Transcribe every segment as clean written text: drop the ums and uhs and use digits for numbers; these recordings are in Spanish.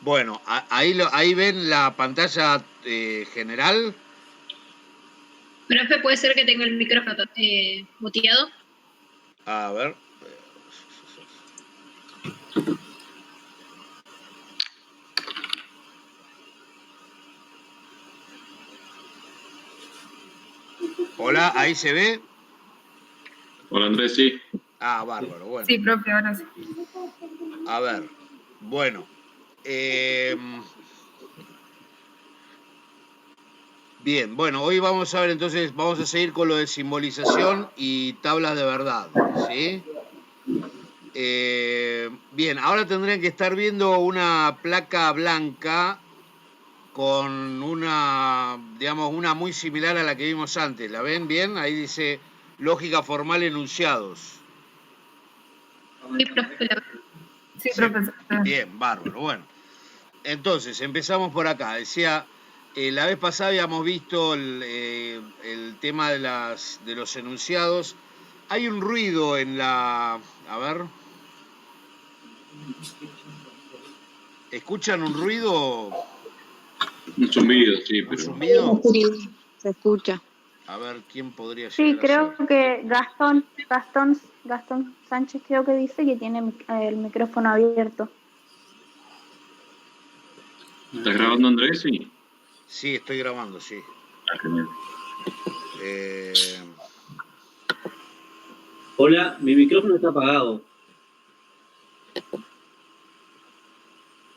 Bueno, ahí ven la pantalla general. Profe, ¿puede ser que tenga el micrófono muteado? A ver. Hola, ¿ahí se ve? Hola Andrés, sí. Ah, bárbaro, bueno. Sí, profe, ahora sí. A ver, bueno. Bien, bueno, hoy vamos a ver entonces, vamos a seguir con lo de simbolización y tablas de verdad, ¿sí? Bien, ahora tendrían que estar viendo una placa blanca con una, digamos, una muy similar a la que vimos antes. ¿La ven bien? Ahí dice lógica formal enunciados. Sí, profe. Sí, profesor. Bien, bárbaro. Bueno, entonces empezamos por acá. Decía, la vez pasada habíamos visto el tema de los enunciados. Hay un ruido en la... A ver. ¿Escuchan un ruido? Un zumbido, sí, ¿Un pero... zumbido? Sí, se escucha. A ver, ¿quién podría Sí, llegar a ser? creo que Gastón Sánchez creo que dice que tiene el micrófono abierto. ¿Estás grabando Andrés? Sí. Sí, estoy grabando, sí. Ah, genial. Hola, mi micrófono está apagado.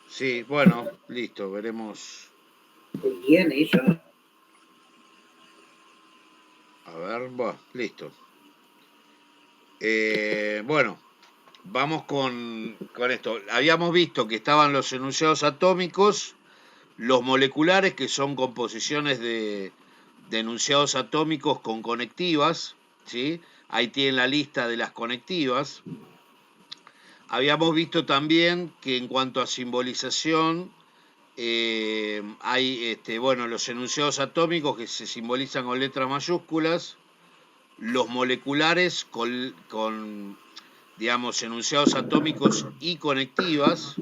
Sí, bueno, listo, veremos. ¿Bien eso? A ver, bueno, listo. Bueno, vamos con esto. Habíamos visto que estaban los enunciados atómicos, los moleculares, que son composiciones de enunciados atómicos con conectivas, ¿sí? Ahí tienen la lista de las conectivas. Habíamos visto también que en cuanto a simbolización, hay bueno, los enunciados atómicos que se simbolizan con letras mayúsculas, los moleculares con digamos, enunciados atómicos y conectivas,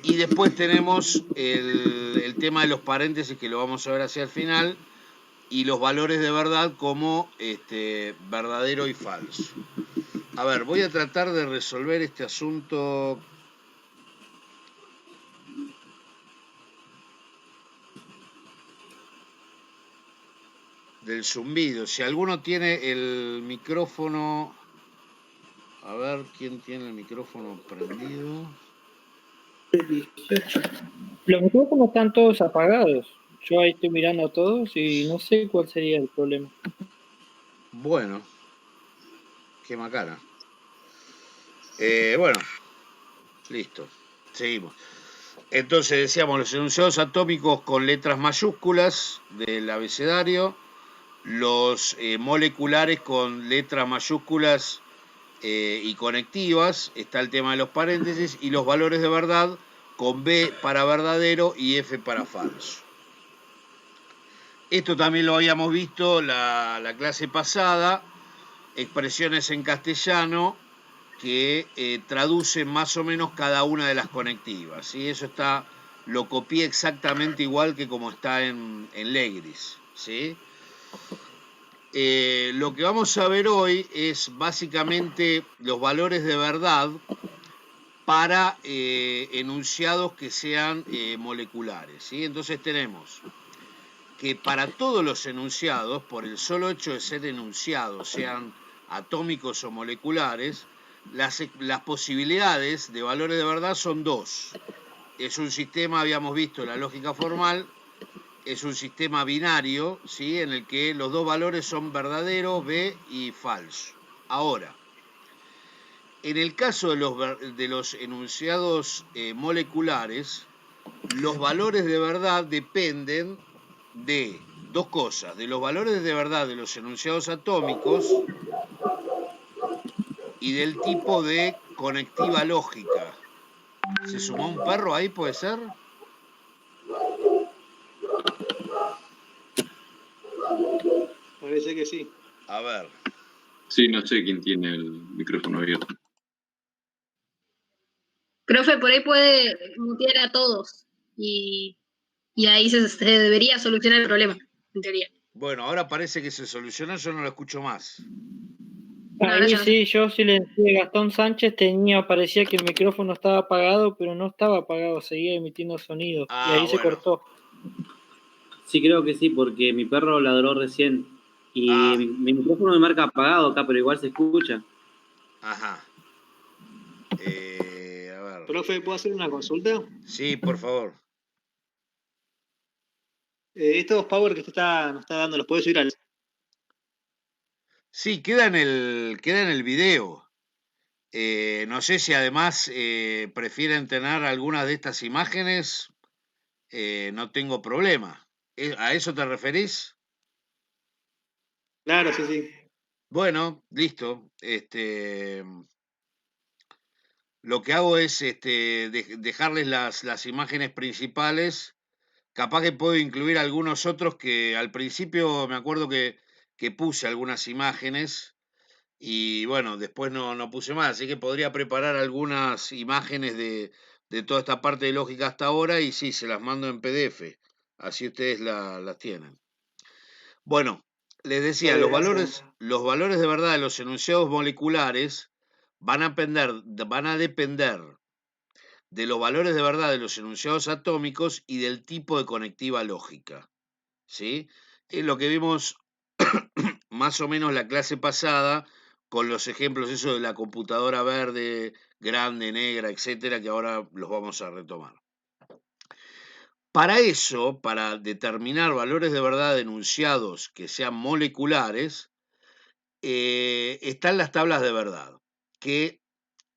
y después tenemos el tema de los paréntesis, que lo vamos a ver hacia el final, y los valores de verdad como verdadero y falso. A ver, voy a tratar de resolver este asunto. Del zumbido. Si alguno tiene el micrófono... A ver, ¿quién tiene el micrófono prendido? Los micrófonos están todos apagados. Yo ahí estoy mirando a todos y no sé cuál sería el problema. Bueno, qué macana. Bueno, listo. Seguimos. Entonces decíamos los enunciados atómicos con letras mayúsculas del abecedario, los moleculares con letras mayúsculas y conectivas, está el tema de los paréntesis, y los valores de verdad con B para verdadero y F para falso. Esto también lo habíamos visto la clase pasada, expresiones en castellano que traducen más o menos cada una de las conectivas, ¿sí? Eso lo copié exactamente igual que como está en Legris, ¿sí? Lo que vamos a ver hoy es básicamente los valores de verdad para enunciados que sean moleculares, ¿sí? Entonces tenemos que para todos los enunciados, por el solo hecho de ser enunciados, sean atómicos o moleculares, las posibilidades de valores de verdad son dos. Es un sistema, habíamos visto, la lógica formal, es un sistema binario, ¿sí? En el que los dos valores son verdadero, B y falso. Ahora, en el caso de los enunciados moleculares, los valores de verdad dependen de dos cosas, de los valores de verdad de los enunciados atómicos y del tipo de conectiva lógica. ¿Se sumó un perro ahí, puede ser? Parece que sí. A ver. Sí, no sé quién tiene el micrófono abierto. Profe, por ahí puede mutear a todos y ahí se debería solucionar el problema, en teoría. Bueno, ahora parece que se solucionó, yo no lo escucho más. No, ahora Ahí ya no. sí, yo silencié Gastón Sánchez, parecía que el micrófono estaba apagado, pero no estaba apagado, seguía emitiendo sonido. Y ahí se Bueno. cortó. Sí, creo que sí, porque mi perro ladró recién. Y mi micrófono me marca apagado acá, pero igual se escucha. Ajá. A ver. Profe, ¿puedo hacer una consulta? Sí, por favor. Estos power que nos está dando, ¿los puede subir al...? Sí, queda en el video. No sé si además prefieren tener algunas de estas imágenes. No tengo problema. ¿A eso te referís? Claro, sí, sí. Bueno, listo. Lo que hago es dejarles las imágenes principales. Capaz que puedo incluir algunos otros que al principio me acuerdo que puse algunas imágenes y bueno, después no puse más. Así que podría preparar algunas imágenes de toda esta parte de lógica hasta ahora y sí, se las mando en PDF. Así ustedes las tienen. Bueno, les decía, Dale, gracias. los valores de verdad de los enunciados moleculares van a depender de los valores de verdad de los enunciados atómicos y del tipo de conectiva lógica. ¿Sí? Es lo que vimos más o menos la clase pasada con los ejemplos eso de la computadora verde, grande, negra, etcétera, que ahora los vamos a retomar. Para eso, para determinar valores de verdad de enunciados que sean moleculares, están las tablas de verdad, que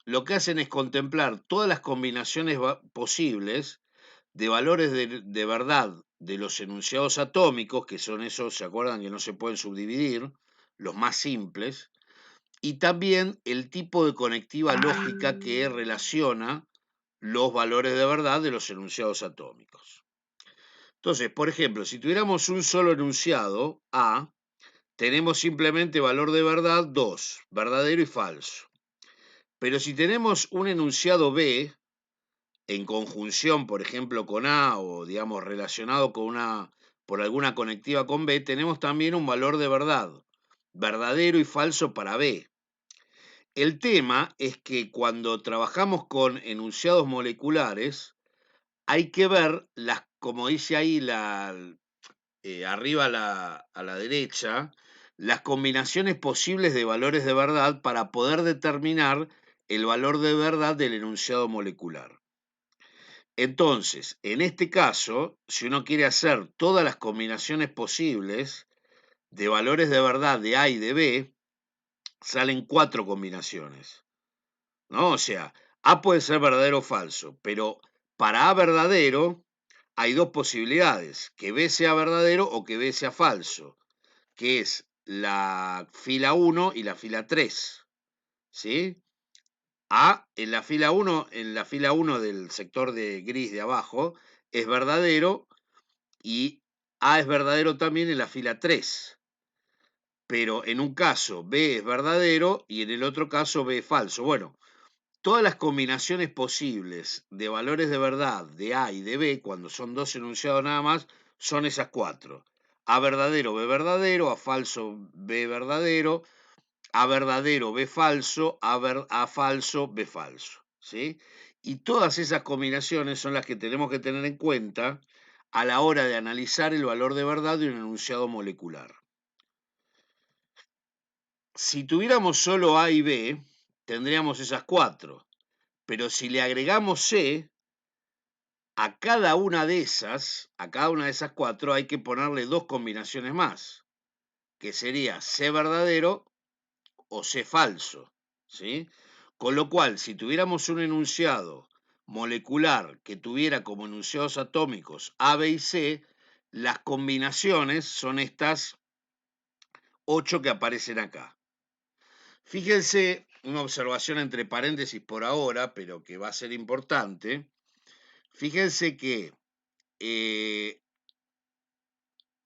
lo que hacen es contemplar todas las combinaciones posibles de valores de verdad de los enunciados atómicos, que son esos, ¿se acuerdan que no se pueden subdividir? Los más simples, y también el tipo de conectiva lógica que relaciona los valores de verdad de los enunciados atómicos. Entonces, por ejemplo, si tuviéramos un solo enunciado, A, tenemos simplemente valor de verdad 2, verdadero y falso. Pero si tenemos un enunciado B, en conjunción, por ejemplo, con A o, digamos, relacionado por alguna conectiva con B, tenemos también un valor de verdad, verdadero y falso para B. El tema es que cuando trabajamos con enunciados moleculares, hay que ver, como dice ahí arriba a la derecha, las combinaciones posibles de valores de verdad para poder determinar el valor de verdad del enunciado molecular. Entonces, en este caso, si uno quiere hacer todas las combinaciones posibles de valores de verdad de A y de B, salen 4 combinaciones, ¿no? O sea, A puede ser verdadero o falso, pero para A verdadero hay 2 posibilidades, que B sea verdadero o que B sea falso, que es la fila 1 y la fila 3, ¿sí? A en la fila 1 del sector de gris de abajo es verdadero y A es verdadero también en la fila 3. Pero en un caso B es verdadero y en el otro caso B es falso. Bueno, todas las combinaciones posibles de valores de verdad de A y de B, cuando son dos enunciados nada más, son esas 4. A verdadero, B verdadero, A falso, B verdadero, A verdadero, B falso, A falso, B falso, ¿sí? Y todas esas combinaciones son las que tenemos que tener en cuenta a la hora de analizar el valor de verdad de un enunciado molecular. Si tuviéramos solo A y B, tendríamos esas 4, pero si le agregamos C, a cada una de esas 4 hay que ponerle 2 combinaciones más, que sería C verdadero o C falso, ¿sí? Con lo cual, si tuviéramos un enunciado molecular que tuviera como enunciados atómicos A, B y C, las combinaciones son estas 8 que aparecen acá. Fíjense, una observación entre paréntesis por ahora, pero que va a ser importante. Fíjense que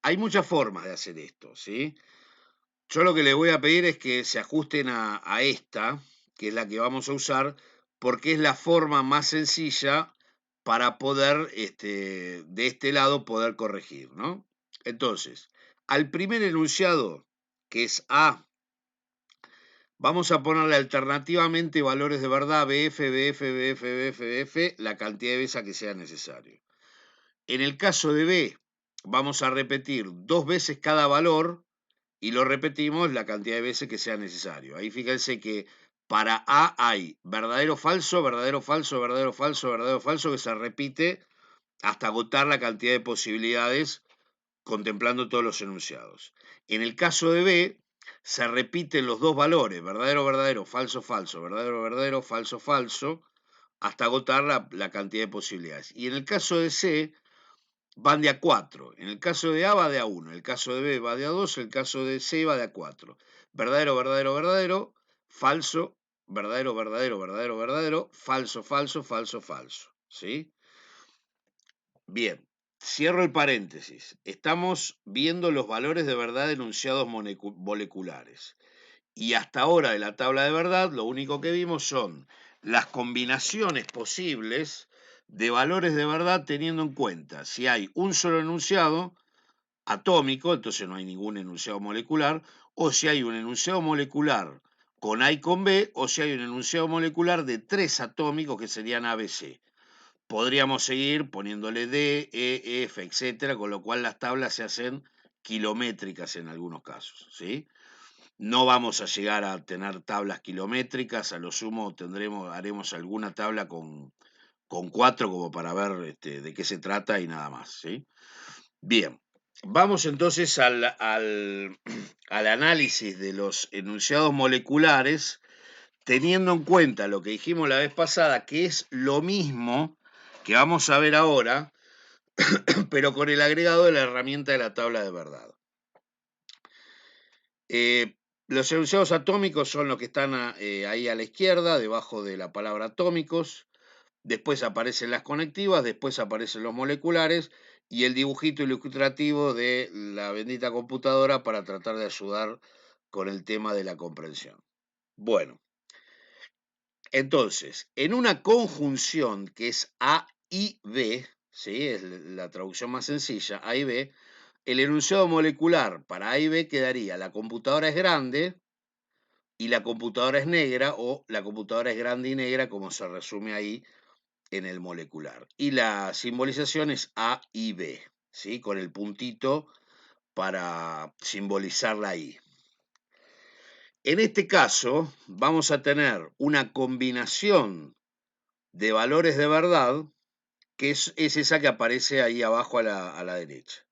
hay muchas formas de hacer esto, ¿sí? Yo lo que les voy a pedir es que se ajusten a esta, que es la que vamos a usar, porque es la forma más sencilla para poder, de este lado, poder corregir, ¿no? Entonces, al primer enunciado, que es A, vamos a ponerle alternativamente valores de verdad BF, BF, BF, BF, BF, la cantidad de veces que sea necesario. En el caso de B, vamos a repetir 2 veces cada valor y lo repetimos la cantidad de veces que sea necesario. Ahí fíjense que para A hay verdadero, falso, verdadero, falso, verdadero, falso, verdadero, falso, que se repite hasta agotar la cantidad de posibilidades contemplando todos los enunciados. En el caso de B, se repiten los dos valores, verdadero, verdadero, falso, falso, verdadero, verdadero, falso, falso, hasta agotar la cantidad de posibilidades. Y en el caso de C, van de a 4. En el caso de A va de a 1, en el caso de B va de a 2, en el caso de C va de a 4. Verdadero, verdadero, verdadero, falso, verdadero, verdadero, verdadero, verdadero, falso, falso, falso, falso. ¿Sí? Bien, cierro el paréntesis. Estamos viendo los valores de verdad enunciados moleculares. Y hasta ahora de la tabla de verdad, lo único que vimos son las combinaciones posibles de valores de verdad teniendo en cuenta si hay un solo enunciado atómico, entonces no hay ningún enunciado molecular, o si hay un enunciado molecular con A y con B, o si hay un enunciado molecular de 3 atómicos que serían ABC. Podríamos seguir poniéndole D, E, F, etcétera, con lo cual las tablas se hacen kilométricas en algunos casos, ¿sí? No vamos a llegar a tener tablas kilométricas, a lo sumo haremos alguna tabla con 4 como para ver de qué se trata y nada más, ¿sí? Bien, vamos entonces al análisis de los enunciados moleculares, teniendo en cuenta lo que dijimos la vez pasada, que es lo mismo que vamos a ver ahora, pero con el agregado de la herramienta de la tabla de verdad. Los enunciados atómicos son los que están ahí a la izquierda, debajo de la palabra atómicos. Después aparecen las conectivas, después aparecen los moleculares y el dibujito ilustrativo de la bendita computadora para tratar de ayudar con el tema de la comprensión. Bueno, entonces, en una conjunción que es A y B, ¿sí? Es la traducción más sencilla, A y B, el enunciado molecular para A y B quedaría: la computadora es grande y la computadora es negra, o la computadora es grande y negra, como se resume ahí en el molecular. Y la simbolización es A y B, ¿sí? Con el puntito para simbolizar la I. En este caso, vamos a tener una combinación de valores de verdad, que es esa que aparece ahí abajo a la derecha.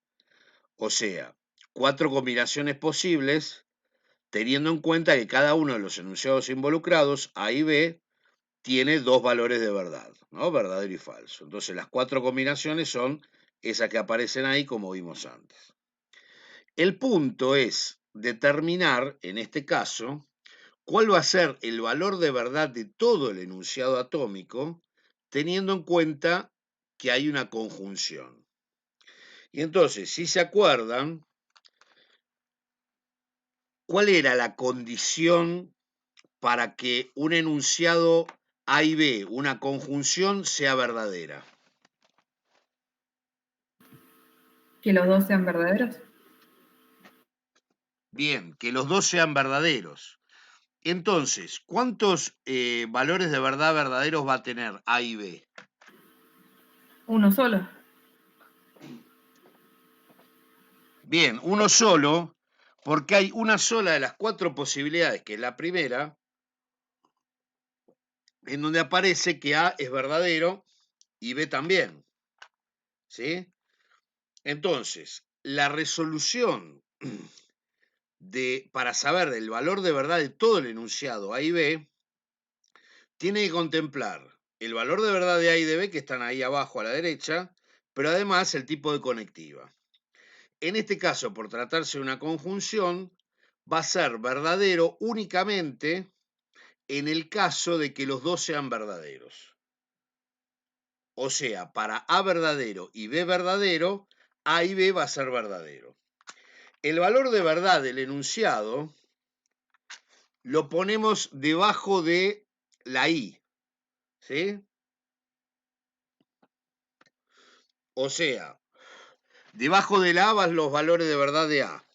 O sea, 4 combinaciones posibles, teniendo en cuenta que cada uno de los enunciados involucrados, A y B, tiene 2 valores de verdad, ¿no? Verdadero y falso. Entonces, las 4 combinaciones son esas que aparecen ahí, como vimos antes. El punto es determinar, en este caso, cuál va a ser el valor de verdad de todo el enunciado atómico, teniendo en cuenta que hay una conjunción. Y entonces, si se acuerdan, ¿cuál era la condición para que un enunciado A y B, una conjunción, sea verdadera? Que los dos sean verdaderos. Bien, que los dos sean verdaderos. Entonces, ¿cuántos valores de verdad verdaderos va a tener A y B? Uno solo. Bien, uno solo, porque hay una sola de las 4 posibilidades, que es la primera, en donde aparece que A es verdadero y B también. ¿Sí? Entonces, la resolución para saber del valor de verdad de todo el enunciado A y B tiene que contemplar el valor de verdad de A y de B, que están ahí abajo a la derecha, pero además el tipo de conectiva. En este caso, por tratarse de una conjunción, va a ser verdadero únicamente en el caso de que los dos sean verdaderos. O sea, para A verdadero y B verdadero, A y B va a ser verdadero. El valor de verdad del enunciado lo ponemos debajo de la I. ¿Sí? O sea, debajo de la A van los valores de verdad de A,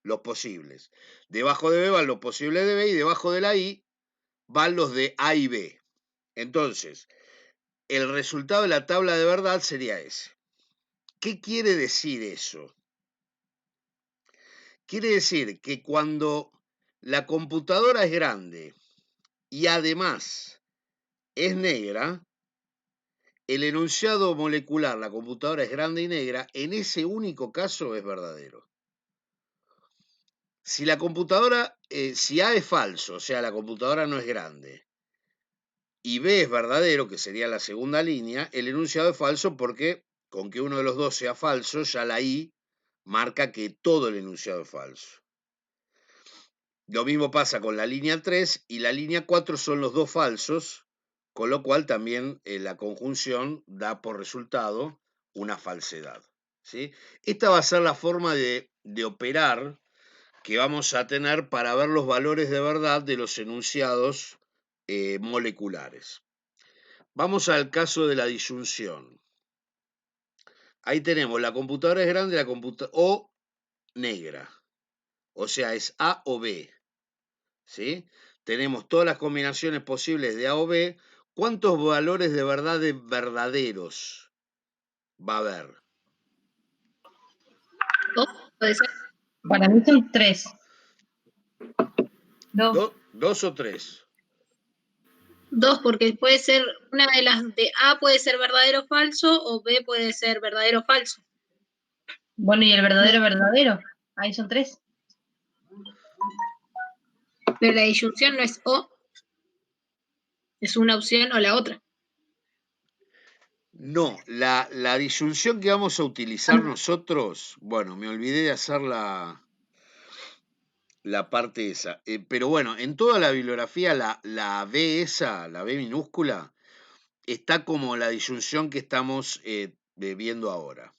los posibles. Debajo de B van los posibles de B y debajo de la I van los de A y B. Entonces, el resultado de la tabla de verdad sería ese. ¿Qué quiere decir eso? Quiere decir que cuando la computadora es grande y además es negra, el enunciado molecular, la computadora es grande y negra, en ese único caso es verdadero. Si la computadora, si A es falso, o sea, la computadora no es grande, y B es verdadero, que sería la segunda línea, el enunciado es falso porque con que uno de los dos sea falso, ya la I marca que todo el enunciado es falso. Lo mismo pasa con la línea 3 y la línea 4 son los dos falsos, con lo cual también la conjunción da por resultado una falsedad, ¿sí? Esta va a ser la forma de operar que vamos a tener para ver los valores de verdad de los enunciados moleculares. Vamos al caso de la disyunción. Ahí tenemos, la computadora es grande o negra, o sea, es A o B, ¿sí? Tenemos todas las combinaciones posibles de A o B. ¿Cuántos valores de verdad de verdaderos va a haber? ¿Dos? ¿Puede ser? Para mí son 3. 2. ¿Dos o tres? Dos, porque puede ser, una de las de A puede ser verdadero o falso, o B puede ser verdadero o falso. Bueno, y el verdadero. Ahí son 3. Pero la disyunción no es o, es una opción o la otra. No, la disyunción que vamos a utilizar nosotros, bueno, me olvidé de hacer la parte esa, pero bueno, en toda la bibliografía la B esa, la B minúscula, está como la disyunción que estamos viendo ahora.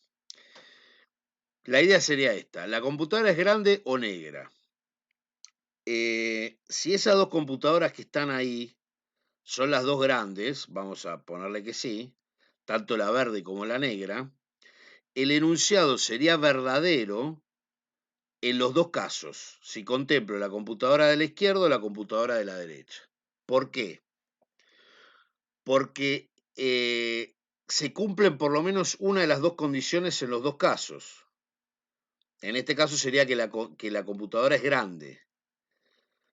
La idea sería esta, la computadora es grande o negra. Si esas dos computadoras que están ahí son las dos grandes, vamos a ponerle que sí, tanto la verde como la negra, el enunciado sería verdadero en los dos casos, si contemplo la computadora de la izquierda o la computadora de la derecha. ¿Por qué? Porque se cumplen por lo menos una de las dos condiciones en los dos casos. En este caso sería que la computadora es grande.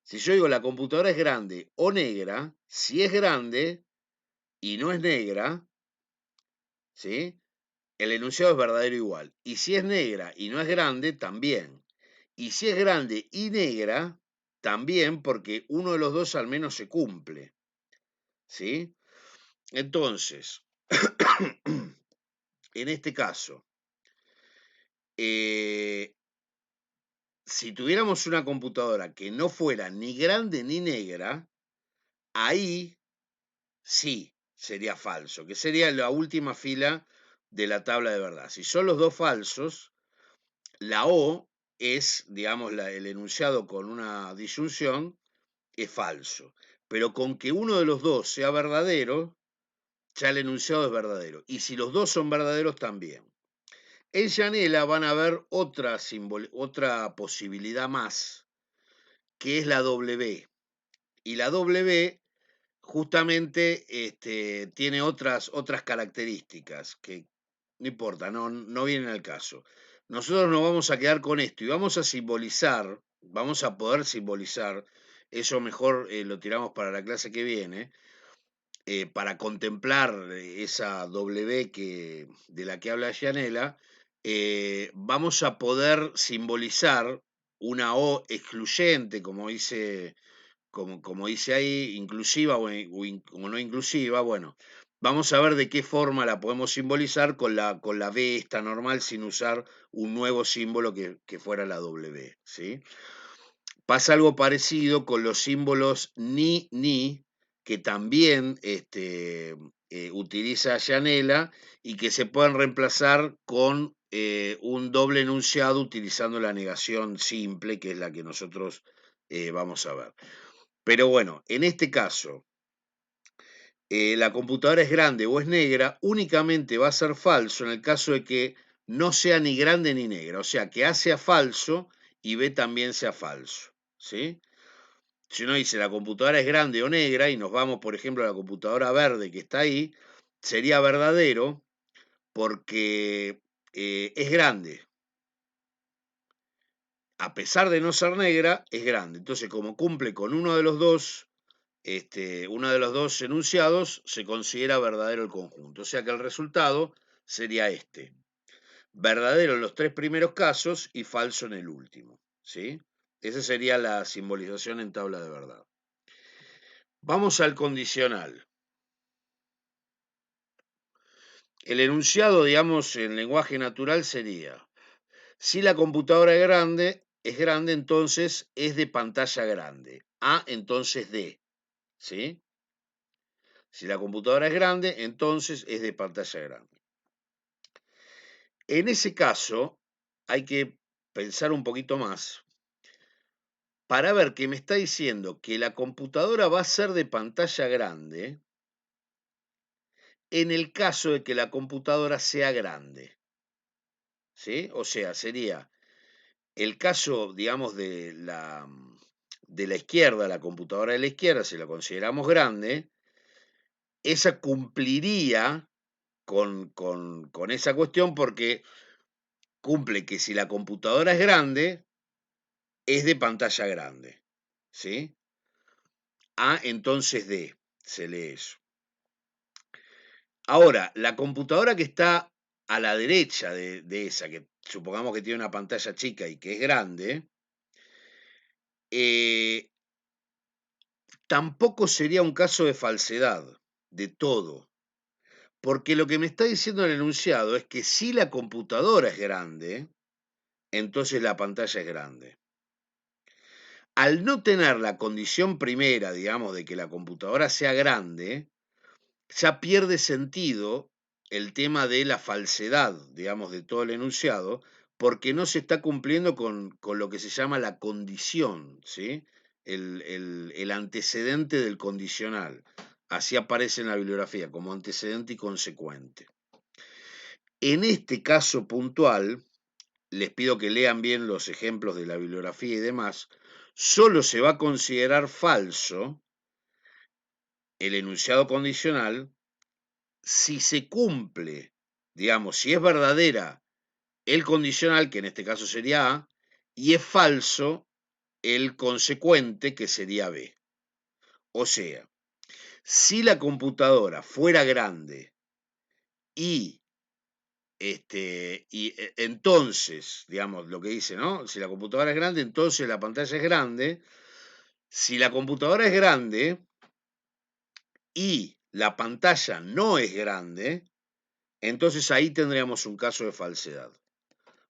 Si yo digo la computadora es grande o negra, si es grande y no es negra, ¿sí? El enunciado es verdadero igual. Y si es negra y no es grande, también. Y si es grande y negra, también, porque uno de los dos al menos se cumple, ¿sí? Entonces, en este caso, si tuviéramos una computadora que no fuera ni grande ni negra, ahí sí sería falso, que sería la última fila de la tabla de verdad. Si son los dos falsos, la O es, digamos, el enunciado con una disyunción, es falso. Pero con que uno de los dos sea verdadero, ya el enunciado es verdadero. Y si los dos son verdaderos, también. En Gianella van a ver otra posibilidad más, que es la W. Y la W justamente tiene otras características que no importa, no vienen al caso. Nosotros nos vamos a quedar con esto y vamos a simbolizar, vamos a poder simbolizar, eso mejor lo tiramos para la clase que viene, para contemplar esa W de la que habla Gianella, vamos a poder simbolizar una O excluyente, como dice ahí, inclusiva o no inclusiva, bueno, vamos a ver de qué forma la podemos simbolizar con la B esta normal sin usar un nuevo símbolo que fuera la W, ¿sí? Pasa algo parecido con los símbolos ni, que también utiliza Gianella y que se pueden reemplazar con un doble enunciado utilizando la negación simple, que es la que nosotros vamos a ver. Pero bueno, en este caso, la computadora es grande o es negra, únicamente va a ser falso en el caso de que no sea ni grande ni negra. O sea, que A sea falso y B también sea falso. ¿Sí? Si uno dice la computadora es grande o negra y nos vamos, por ejemplo, a la computadora verde que está ahí, sería verdadero porque es grande. A pesar de no ser negra, es grande. Entonces, como cumple con uno de los dos enunciados, se considera verdadero el conjunto. O sea que el resultado sería este. Verdadero en los tres primeros casos y falso en el último. ¿Sí? Esa sería la simbolización en tabla de verdad. Vamos al condicional. El enunciado, digamos, en lenguaje natural sería, si la computadora es grande, entonces es de pantalla grande. A, entonces D. ¿Sí? Si la computadora es grande, entonces es de pantalla grande. En ese caso, hay que pensar un poquito más para ver que me está diciendo que la computadora va a ser de pantalla grande en el caso de que la computadora sea grande. ¿Sí? O sea, sería el caso, digamos, de la izquierda, la computadora de la izquierda, si la consideramos grande, esa cumpliría con esa cuestión porque cumple que si la computadora es grande, es de pantalla grande. ¿Sí? A, entonces D, se lee eso. Ahora, la computadora que está a la derecha de esa, que supongamos que tiene una pantalla chica y que es grande, tampoco sería un caso de falsedad de todo, porque lo que me está diciendo el enunciado es que si la computadora es grande, entonces la pantalla es grande. Al no tener la condición primera, digamos, de que la computadora sea grande, ya pierde sentido el tema de la falsedad, digamos, de todo el enunciado, porque no se está cumpliendo con lo que se llama la condición, ¿sí? El antecedente del condicional. Así aparece en la bibliografía, como antecedente y consecuente. En este caso puntual, les pido que lean bien los ejemplos de la bibliografía y demás, solo se va a considerar falso el enunciado condicional si se cumple, digamos, si es verdadera el condicional, que en este caso sería A, y es falso el consecuente, que sería B. O sea, si la computadora fuera grande y entonces, digamos, lo que dice, ¿no? Si la computadora es grande, entonces la pantalla es grande. Si la computadora es grande y la pantalla no es grande, entonces ahí tendríamos un caso de falsedad.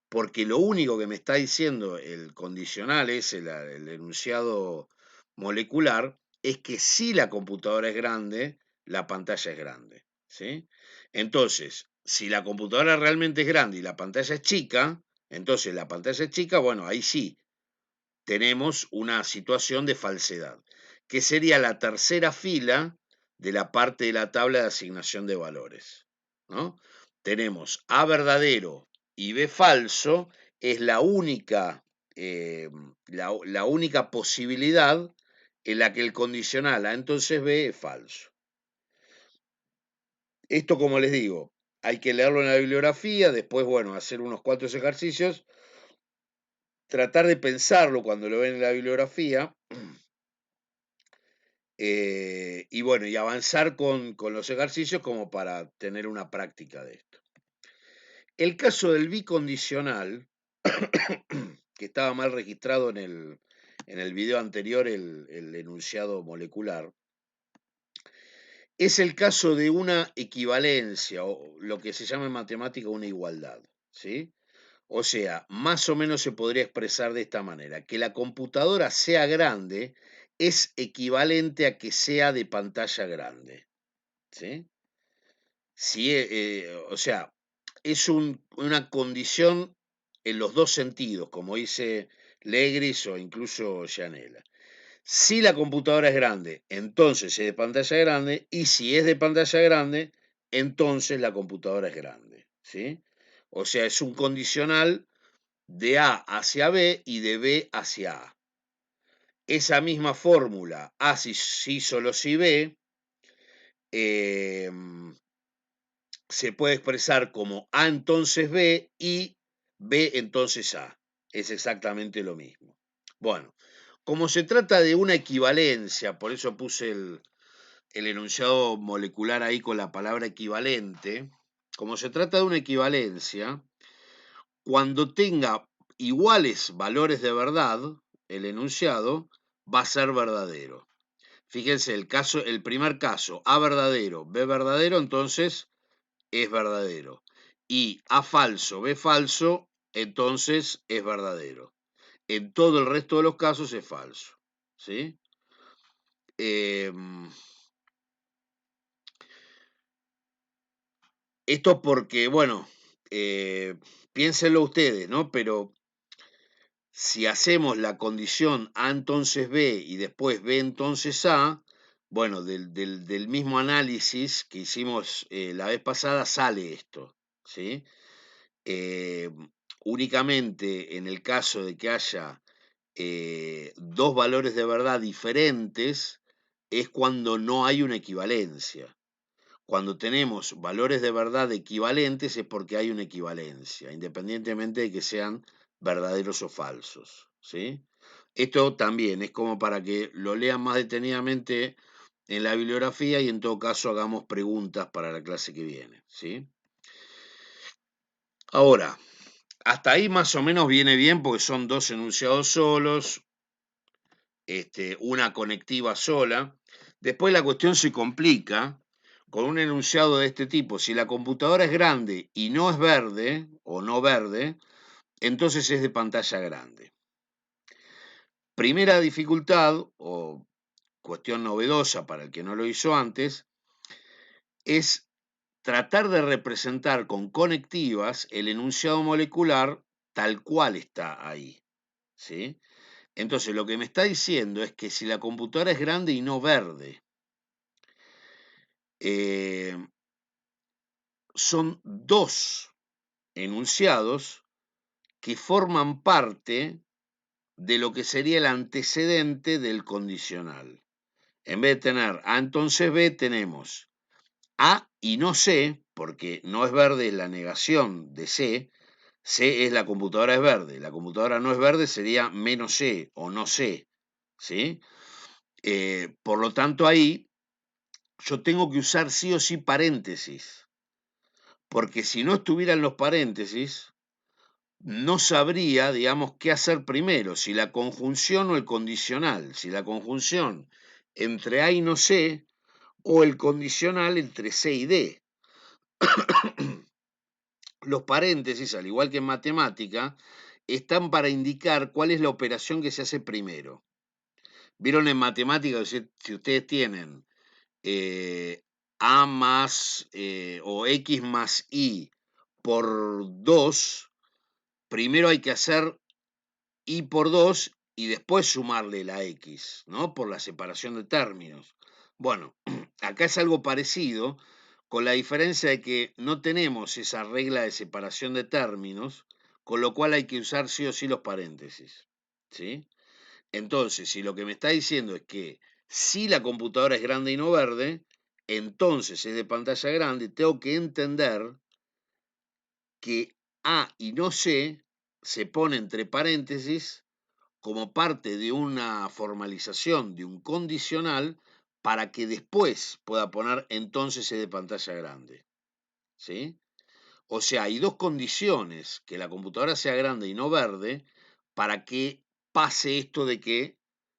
Porque lo único que me está diciendo el condicional, el enunciado molecular, es que si la computadora es grande, la pantalla es grande. ¿Sí? Entonces, si la computadora realmente es grande y la pantalla es chica, entonces la pantalla es chica, bueno, ahí sí tenemos una situación de falsedad, que sería la tercera fila de la parte de la tabla de asignación de valores, ¿no? Tenemos A verdadero y B falso, es la única posibilidad en la que el condicional A entonces B es falso. Esto, como les digo, hay que leerlo en la bibliografía, después, bueno, hacer unos cuantos ejercicios, tratar de pensarlo cuando lo ven en la bibliografía, y bueno, y avanzar con los ejercicios como para tener una práctica de esto. El caso del bicondicional, que estaba mal registrado en el video anterior, el enunciado molecular, es el caso de una equivalencia, o lo que se llama en matemática una igualdad, ¿sí? O sea, más o menos se podría expresar de esta manera, que la computadora sea grande es equivalente a que sea de pantalla grande, ¿sí? O sea, es una condición en los dos sentidos, como dice Legris o incluso Gianella. Si la computadora es grande, entonces es de pantalla grande, y si es de pantalla grande, entonces la computadora es grande, ¿sí? O sea, es un condicional de A hacia B y de B hacia A. Esa misma fórmula, A si solo si B, se puede expresar como A entonces B y B entonces A. Es exactamente lo mismo. Bueno, como se trata de una equivalencia, por eso puse el enunciado molecular ahí con la palabra equivalente, como se trata de una equivalencia, cuando tenga iguales valores de verdad, el enunciado va a ser verdadero. Fíjense, el primer caso, A verdadero, B verdadero, entonces es verdadero. Y A falso, B falso, entonces es verdadero. En todo el resto de los casos es falso. ¿Sí? Esto porque, bueno, piénsenlo ustedes, ¿no? Pero si hacemos la condición A entonces B y después B entonces A, bueno, del mismo análisis que hicimos la vez pasada sale esto, ¿sí? Únicamente en el caso de que haya dos valores de verdad diferentes es cuando no hay una equivalencia. Cuando tenemos valores de verdad equivalentes es porque hay una equivalencia, independientemente de que sean verdaderos o falsos, ¿sí? Esto también es como para que lo lean más detenidamente en la bibliografía y en todo caso hagamos preguntas para la clase que viene, ¿sí? Ahora, hasta ahí más o menos viene bien porque son dos enunciados solos, una conectiva sola. Después la cuestión se complica con un enunciado de este tipo. Si la computadora es grande y no es verde o no verde, entonces es de pantalla grande. Primera dificultad o cuestión novedosa para el que no lo hizo antes es tratar de representar con conectivas el enunciado molecular tal cual está ahí, ¿sí? Entonces lo que me está diciendo es que si la computadora es grande y no verde, son dos enunciados que forman parte de lo que sería el antecedente del condicional. En vez de tener A entonces B, tenemos A y no C, porque no es verde es la negación de C. C es la computadora es verde. La computadora no es verde sería menos C o no C. ¿Sí? Por lo tanto, ahí yo tengo que usar sí o sí paréntesis. Porque si no estuvieran los paréntesis, no sabría, digamos, qué hacer primero, si la conjunción o el condicional, si la conjunción entre A y no C o el condicional entre C y D. Los paréntesis, al igual que en matemática, están para indicar cuál es la operación que se hace primero. Vieron en matemática, si ustedes tienen A más o X más Y por 2, primero hay que hacer Y por 2 y después sumarle la X, ¿no? Por la separación de términos. Bueno, acá es algo parecido, con la diferencia de que no tenemos esa regla de separación de términos, con lo cual hay que usar sí o sí los paréntesis, ¿sí? Entonces, si lo que me está diciendo es que si la computadora es grande y no verde, entonces es de pantalla grande, tengo que entender que A y no C se pone entre paréntesis como parte de una formalización de un condicional para que después pueda poner entonces es de pantalla grande. ¿Sí? O sea, hay dos condiciones, que la computadora sea grande y no verde, para que pase esto de que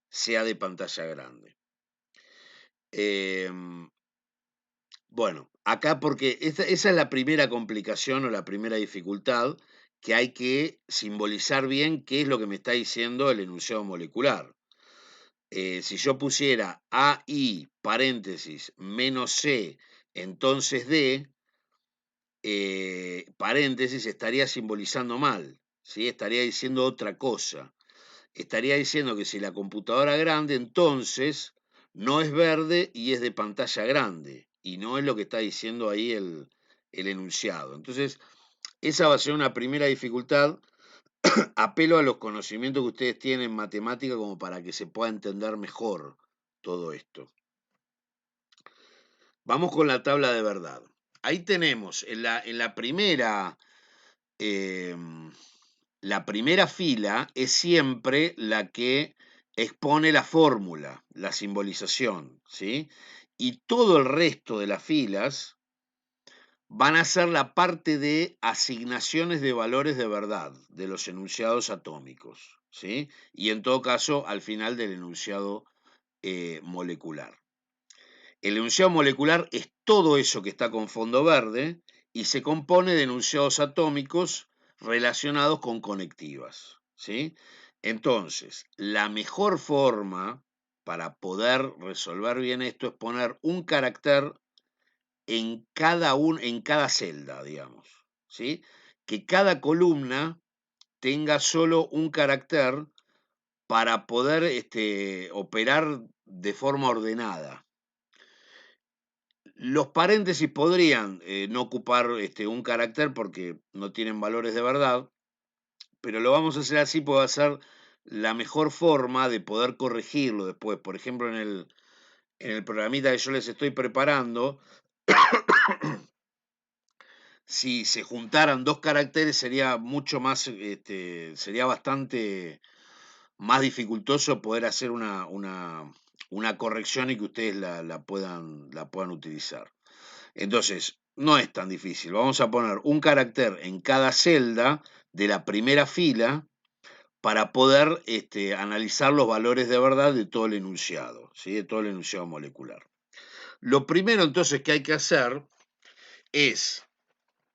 sea de pantalla grande. Bueno, acá porque esa es la primera complicación o la primera dificultad, que hay que simbolizar bien qué es lo que me está diciendo el enunciado molecular. Si yo pusiera AI, paréntesis, menos C, entonces D, paréntesis, estaría simbolizando mal, ¿sí? Estaría diciendo otra cosa. estaría diciendo que si la computadora es grande, entonces no es verde y es de pantalla grande, y no es lo que está diciendo ahí el enunciado. Entonces, esa va a ser una primera dificultad. Apelo a los conocimientos que ustedes tienen en matemática como para que se pueda entender mejor todo esto. Vamos con la tabla de verdad. Ahí tenemos en la primera fila es siempre la que expone la fórmula, la simbolización, ¿sí? Y todo el resto de las filas van a ser la parte de asignaciones de valores de verdad de los enunciados atómicos, ¿sí? Y en todo caso, al final del enunciado molecular. El enunciado molecular es todo eso que está con fondo verde y se compone de enunciados atómicos relacionados con conectivas, ¿sí? Entonces, la mejor forma para poder resolver bien esto es poner un carácter en cada celda, digamos, ¿sí? Que cada columna tenga solo un carácter para poder operar de forma ordenada. Los paréntesis podrían no ocupar un carácter porque no tienen valores de verdad, pero lo vamos a hacer así porque va a ser la mejor forma de poder corregirlo después. Por ejemplo, en el programita que yo les estoy preparando, si se juntaran dos caracteres sería mucho más, sería bastante más dificultoso poder hacer una corrección y que ustedes la puedan utilizar. Entonces, no es tan difícil. Vamos a poner un carácter en cada celda de la primera fila para poder analizar los valores de verdad de todo el enunciado, ¿sí? De todo el enunciado molecular. Lo primero entonces que hay que hacer es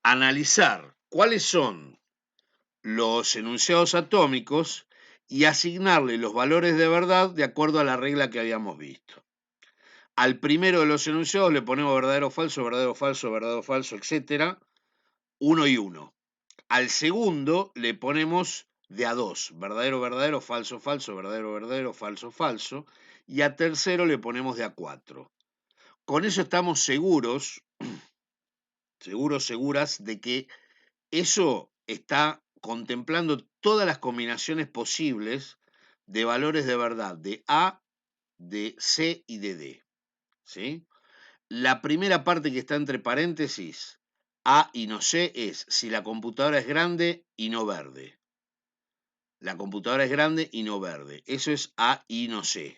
analizar cuáles son los enunciados atómicos y asignarle los valores de verdad de acuerdo a la regla que habíamos visto. Al primero de los enunciados le ponemos verdadero, falso, verdadero, falso, etcétera, 1 y 1. Al segundo le ponemos de a 2, verdadero, verdadero, falso, falso, verdadero, verdadero, falso, falso. Y a tercero le ponemos de a 4. Con eso estamos seguras de que eso está contemplando todas las combinaciones posibles de valores de verdad de A, de C y de D, ¿sí? La primera parte que está entre paréntesis, A y no C, es si la computadora es grande y no verde. La computadora es grande y no verde. Eso es A y no C.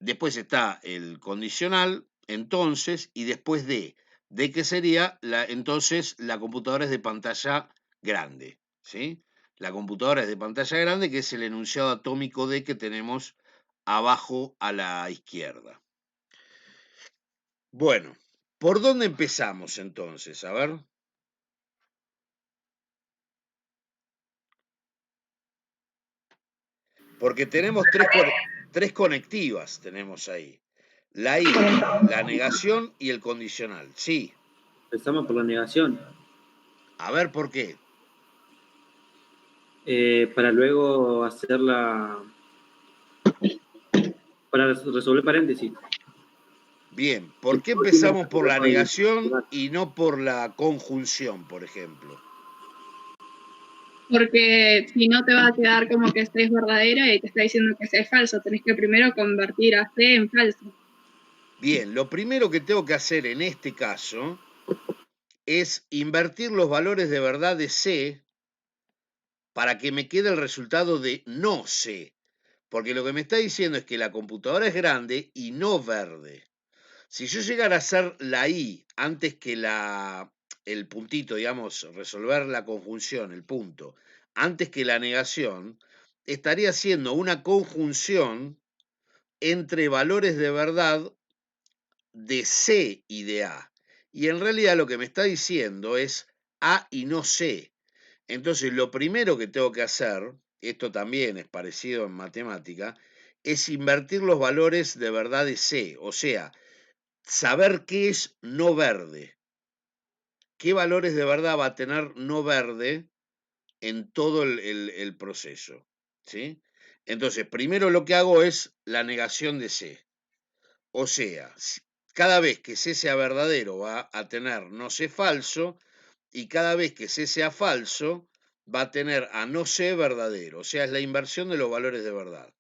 Después está el condicional, entonces, y después D. D que sería, entonces, la computadora es de pantalla grande, ¿sí? La computadora es de pantalla grande, que es el enunciado atómico D que tenemos abajo a la izquierda. Bueno, ¿por dónde empezamos entonces? A ver. Porque tenemos tres conectivas, tenemos ahí. La I, la negación y el condicional. Sí. Empezamos por la negación. A ver, ¿por qué? Para luego para resolver paréntesis. Bien, ¿por qué empezamos por la negación y no por la conjunción, por ejemplo? Porque si no te va a quedar como que C es verdadera y te está diciendo que C es falso. Tenés que primero convertir a C en falso. Bien, lo primero que tengo que hacer en este caso es invertir los valores de verdad de C para que me quede el resultado de no C. Porque lo que me está diciendo es que la computadora es grande y no verde. Si yo llegara a hacer la I antes que el puntito, digamos, resolver la conjunción, el punto, antes que la negación, estaría haciendo una conjunción entre valores de verdad de C y de A. Y en realidad lo que me está diciendo es A y no C. Entonces, lo primero que tengo que hacer, esto también es parecido en matemática, es invertir los valores de verdad de C, o sea, saber qué es no verde. ¿Qué valores de verdad va a tener no verde en todo el proceso? ¿Sí? Entonces, primero lo que hago es la negación de C. O sea, cada vez que C sea verdadero va a tener no C falso, y cada vez que C sea falso va a tener a no C verdadero. O sea, es la inversión de los valores de verdad.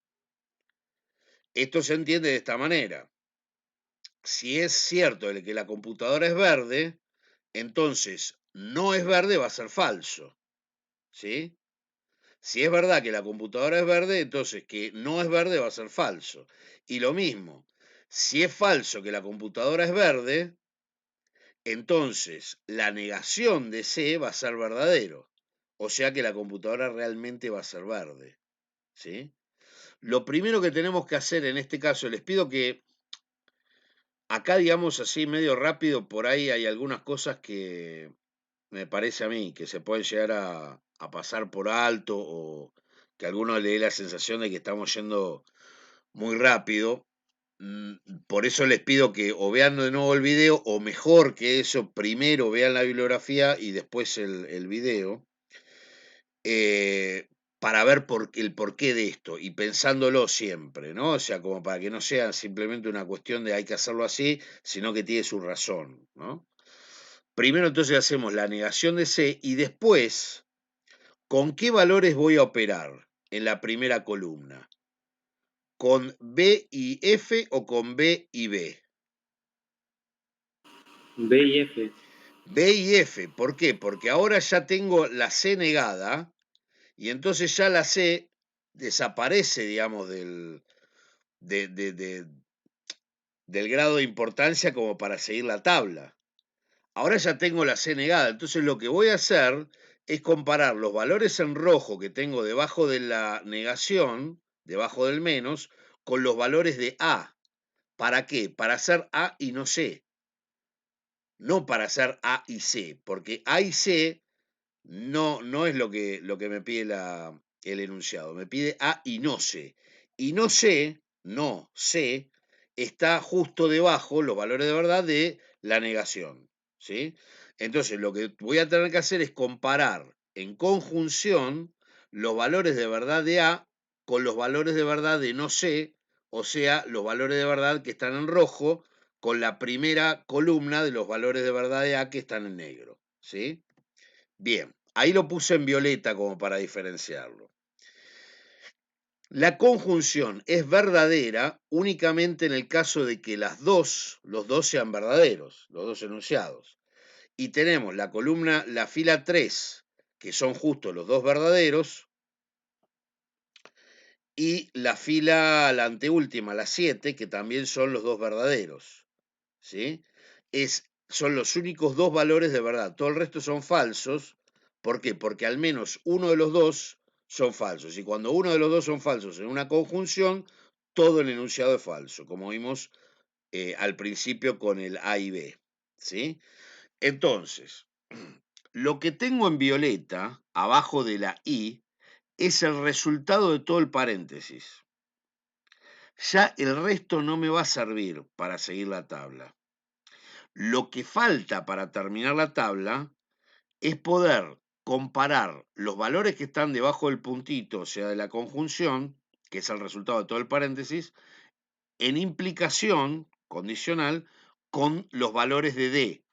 Esto se entiende de esta manera. Si es cierto que la computadora es verde, entonces no es verde, va a ser falso. ¿Sí? Si es verdad que la computadora es verde, entonces que no es verde va a ser falso. Y lo mismo, si es falso que la computadora es verde, entonces la negación de C va a ser verdadero. O sea que la computadora realmente va a ser verde. ¿Sí? Lo primero que tenemos que hacer en este caso, les pido que acá, digamos así, medio rápido, por ahí hay algunas cosas que me parece a mí que se pueden llegar a pasar por alto o que a alguno le dé la sensación de que estamos yendo muy rápido. Por eso les pido que o vean de nuevo el video o mejor que eso, primero vean la bibliografía y después el video. Para ver el porqué de esto y pensándolo siempre, ¿no? O sea, como para que no sea simplemente una cuestión de hay que hacerlo así, sino que tiene su razón, ¿no? Primero entonces hacemos la negación de C y después, ¿con qué valores voy a operar en la primera columna? ¿Con B y F o con B y B? B y F. B y F, ¿por qué? Porque ahora ya tengo la C negada y entonces ya la C desaparece, digamos, del grado de importancia como para seguir la tabla. Ahora ya tengo la C negada, entonces lo que voy a hacer es comparar los valores en rojo que tengo debajo de la negación, debajo del menos, con los valores de A. ¿Para qué? Para hacer A y no C. No para hacer A y C, porque A y C no es lo que me pide el enunciado. Me pide A y no C. Y no C, no C, está justo debajo, los valores de verdad, de la negación. ¿Sí? Entonces, lo que voy a tener que hacer es comparar en conjunción los valores de verdad de A con los valores de verdad de no C, o sea, los valores de verdad que están en rojo con la primera columna de los valores de verdad de A que están en negro. ¿Sí? Bien, ahí lo puse en violeta como para diferenciarlo. La conjunción es verdadera únicamente en el caso de que los dos sean verdaderos, los dos enunciados. Y tenemos la columna, la fila 3, que son justo los dos verdaderos, y la anteúltima, la 7, que también son los dos verdaderos. ¿Sí? Son los únicos dos valores de verdad. Todo el resto son falsos. ¿Por qué? Porque al menos uno de los dos son falsos. Y cuando uno de los dos son falsos en una conjunción, todo el enunciado es falso, como vimos al principio con el A y B. ¿Sí? Entonces, lo que tengo en violeta, abajo de la I, es el resultado de todo el paréntesis. Ya el resto no me va a servir para seguir la tabla. Lo que falta para terminar la tabla es poder comparar los valores que están debajo del puntito, o sea, de la conjunción, que es el resultado de todo el paréntesis, en implicación condicional con los valores de D,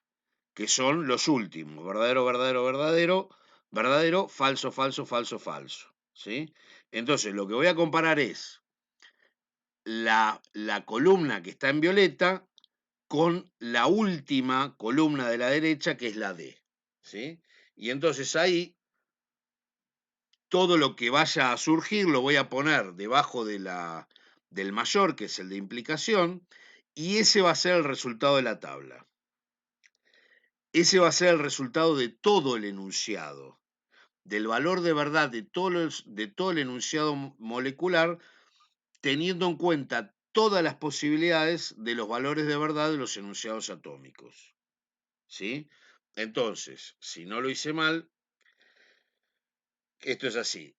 que son los últimos, verdadero, verdadero, verdadero, verdadero, falso, falso, falso, falso. ¿Sí? Entonces, lo que voy a comparar es la columna que está en violeta con la última columna de la derecha, que es la D. ¿Sí? Y entonces ahí todo lo que vaya a surgir lo voy a poner debajo del mayor, que es el de implicación, y ese va a ser el resultado de la tabla. Ese va a ser el resultado de todo el enunciado, del valor de verdad de todo el enunciado molecular, teniendo en cuenta todas las posibilidades de los valores de verdad de los enunciados atómicos. ¿Sí? Entonces, si no lo hice mal, esto es así.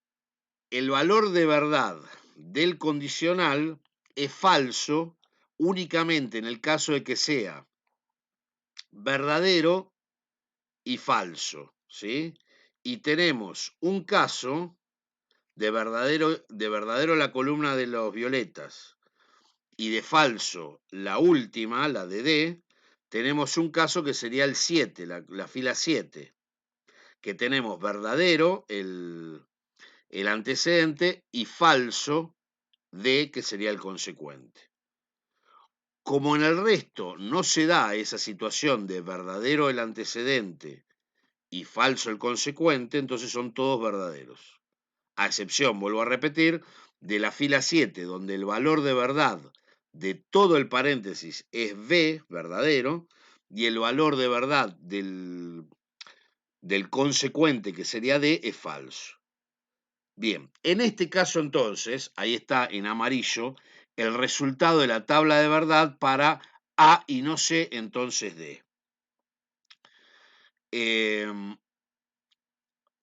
El valor de verdad del condicional es falso únicamente en el caso de que sea verdadero y falso, ¿sí? Y tenemos un caso de verdadero la columna de los violetas y de falso la última, la de D, tenemos un caso que sería el 7, la fila 7, que tenemos verdadero el antecedente y falso D, que sería el consecuente. Como en el resto no se da esa situación de verdadero el antecedente y falso el consecuente, entonces son todos verdaderos. A excepción, vuelvo a repetir, de la fila 7, donde el valor de verdad de todo el paréntesis es B, verdadero, y el valor de verdad del consecuente, que sería D, es falso. Bien, en este caso entonces, ahí está en amarillo, el resultado de la tabla de verdad para A y no C, entonces D.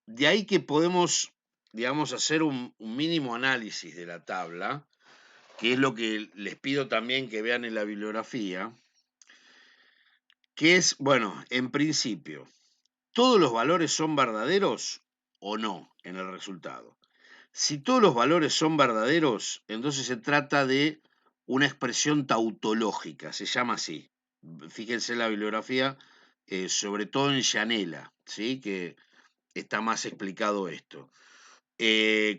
De ahí que podemos, digamos, hacer un mínimo análisis de la tabla, que es lo que les pido también que vean en la bibliografía, que es, bueno, en principio, ¿todos los valores son verdaderos o no en el resultado? Si todos los valores son verdaderos, entonces se trata de una expresión tautológica, se llama así. Fíjense en la bibliografía, sobre todo en Gianella, ¿sí? Que está más explicado esto.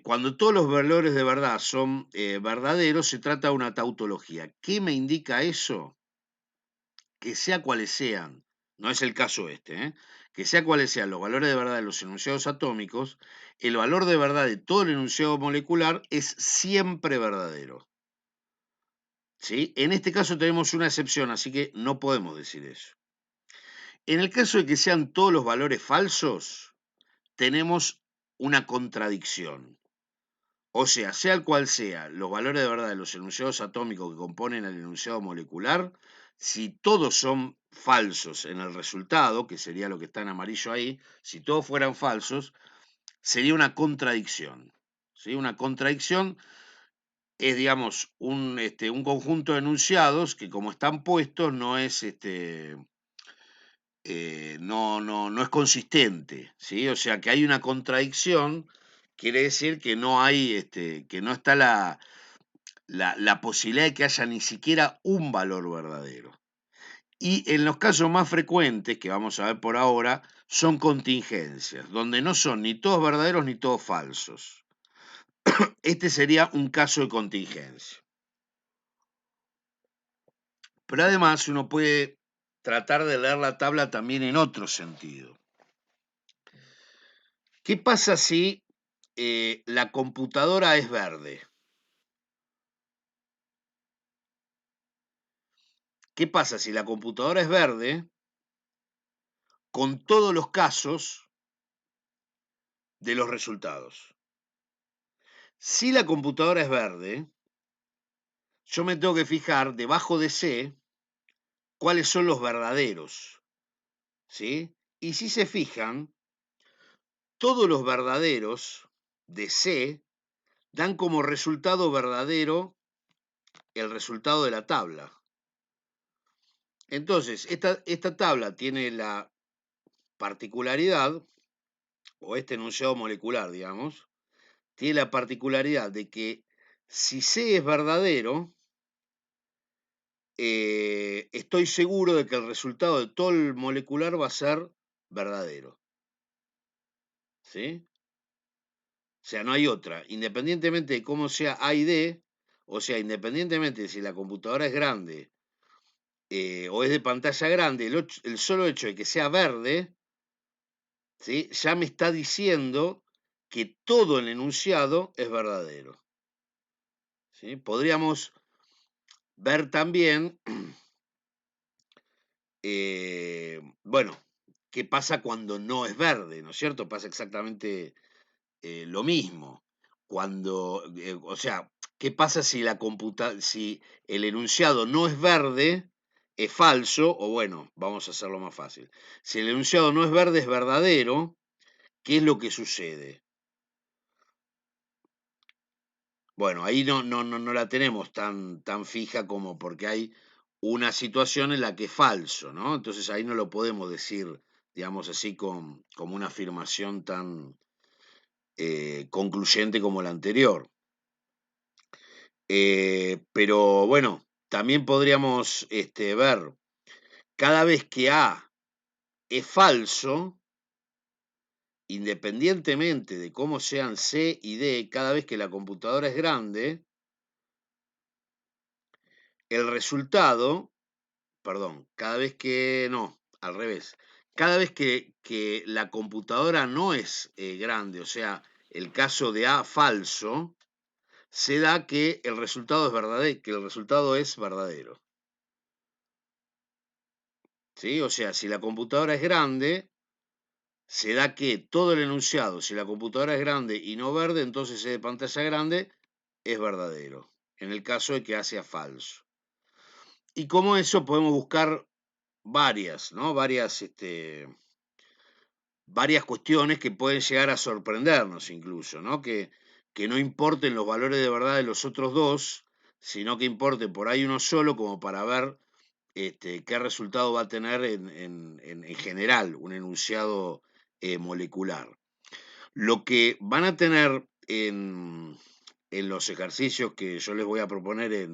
Cuando todos los valores de verdad son verdaderos, se trata de una tautología. ¿Qué me indica eso? Que sea cuales sean, no es el caso este, que sea cuales sean los valores de verdad de los enunciados atómicos, el valor de verdad de todo el enunciado molecular es siempre verdadero. ¿Sí? En este caso tenemos una excepción, así que no podemos decir eso. En el caso de que sean todos los valores falsos, tenemos una contradicción. O sea cual sea los valores de verdad de los enunciados atómicos que componen el enunciado molecular, si todos son falsos en el resultado, que sería lo que está en amarillo ahí, si todos fueran falsos, sería una contradicción. ¿Sí? Una contradicción es, digamos, un conjunto de enunciados que como están puestos no es, no es consistente, ¿sí? O sea que hay una contradicción, quiere decir que no hay, que no está la posibilidad de que haya ni siquiera un valor verdadero. Y en los casos más frecuentes, que vamos a ver por ahora, son contingencias, donde no son ni todos verdaderos ni todos falsos. Este sería un caso de contingencia. Pero además uno puede tratar de leer la tabla también en otro sentido. ¿Qué pasa si la computadora es verde? ¿Qué pasa si la computadora es verde con todos los casos de los resultados? Si la computadora es verde, yo me tengo que fijar debajo de C cuáles son los verdaderos, ¿sí? Y si se fijan, todos los verdaderos de C dan como resultado verdadero el resultado de la tabla. Entonces, esta tabla tiene la particularidad, o este enunciado molecular, digamos, tiene la particularidad de que si C es verdadero, estoy seguro de que el resultado de todo el molecular va a ser verdadero. ¿Sí? O sea, no hay otra. Independientemente de cómo sea A y D, o sea, independientemente de si la computadora es grande o es de pantalla grande, el solo hecho de que sea verde, ¿sí? Ya me está diciendo que todo el enunciado es verdadero. ¿Sí? Podríamos ver también, bueno, qué pasa cuando no es verde, ¿no es cierto? Pasa exactamente lo mismo. Cuando, o sea, ¿qué pasa si si el enunciado no es verde, es falso? O bueno, vamos a hacerlo más fácil. Si el enunciado no es verde, es verdadero, ¿qué es lo que sucede? Bueno, ahí no la tenemos tan fija como porque hay una situación en la que es falso, ¿no? Entonces ahí no lo podemos decir, digamos así, como una afirmación concluyente como la anterior. Pero bueno, también podríamos ver, cada vez que A es falso, independientemente de cómo sean C y D, cada vez que la computadora es grande, el resultado, perdón, cada vez que, no, al revés, cada vez que la computadora no es grande, o sea, el caso de A falso, se da que el resultado es verdadero, que el resultado es verdadero. ¿Sí? O sea, si la computadora es grande, se da que todo el enunciado, si la computadora es grande y no verde, entonces C de pantalla grande es verdadero, en el caso de que A sea falso. Y como eso podemos buscar varias, ¿no? Varias cuestiones que pueden llegar a sorprendernos incluso, ¿no? Que no importen los valores de verdad de los otros dos, sino que importe por ahí uno solo, como para ver qué resultado va a tener en general un enunciado molecular. Lo que van a tener en los ejercicios que yo les voy a proponer,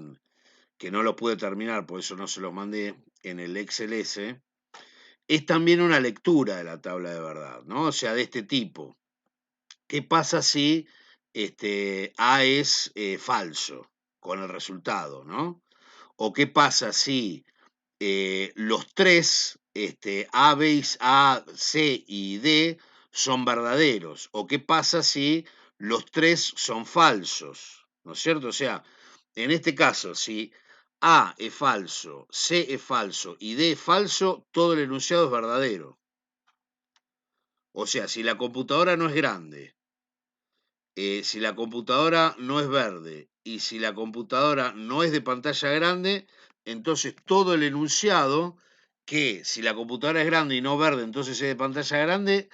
que no los pude terminar, por eso no se los mandé, en el XLS, es también una lectura de la tabla de verdad, ¿no? O sea, de este tipo. ¿Qué pasa si A es falso con el resultado, ¿no? O qué pasa si los tres, A, C y D, son verdaderos. ¿O qué pasa si los tres son falsos? ¿No es cierto? O sea, en este caso, si A es falso, C es falso y D es falso, todo el enunciado es verdadero. O sea, si la computadora no es grande, si la computadora no es verde y si la computadora no es de pantalla grande, entonces todo el enunciado, que si la computadora es grande y no verde, entonces es de pantalla grande,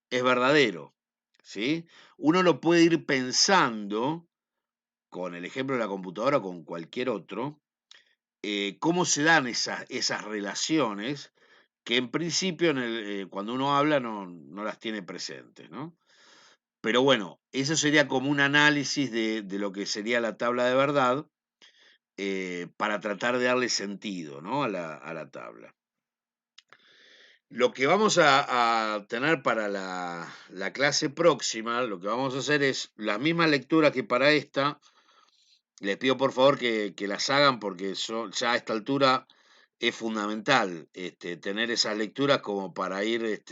es verdadero. ¿Sí? Uno lo puede ir pensando con el ejemplo de la computadora o con cualquier otro, cómo se dan esas relaciones que en principio cuando uno habla no las tiene presentes, ¿no? Pero bueno, eso sería como un análisis de lo que sería la tabla de verdad, para tratar de darle sentido, ¿no? a la tabla. Lo que vamos a tener para la clase próxima, lo que vamos a hacer es las mismas lecturas que para esta. Les pido por favor que las hagan, porque ya a esta altura es fundamental tener esas lecturas como para ir,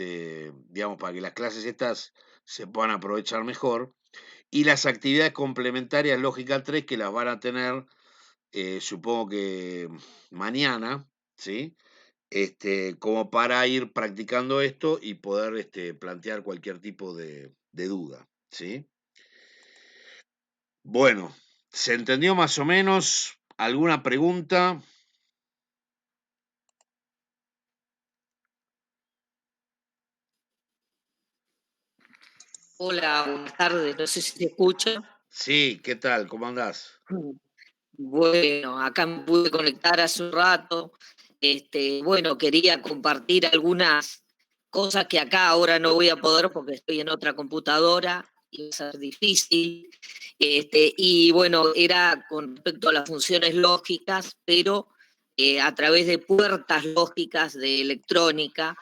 digamos, para que las clases estas se puedan aprovechar mejor. Y las actividades complementarias lógica 3 que las van a tener, supongo que mañana, ¿sí? Como para ir practicando esto y poder plantear cualquier tipo de duda, ¿sí? Bueno, ¿se entendió más o menos? ¿Alguna pregunta? Hola, buenas tardes, no sé si se escucha. Sí, ¿qué tal? ¿Cómo andás? Bueno, acá me pude conectar hace un rato. Bueno, quería compartir algunas cosas que acá ahora no voy a poder porque estoy en otra computadora y va a ser difícil. Y bueno, era con respecto a las funciones lógicas, pero a través de puertas lógicas de electrónica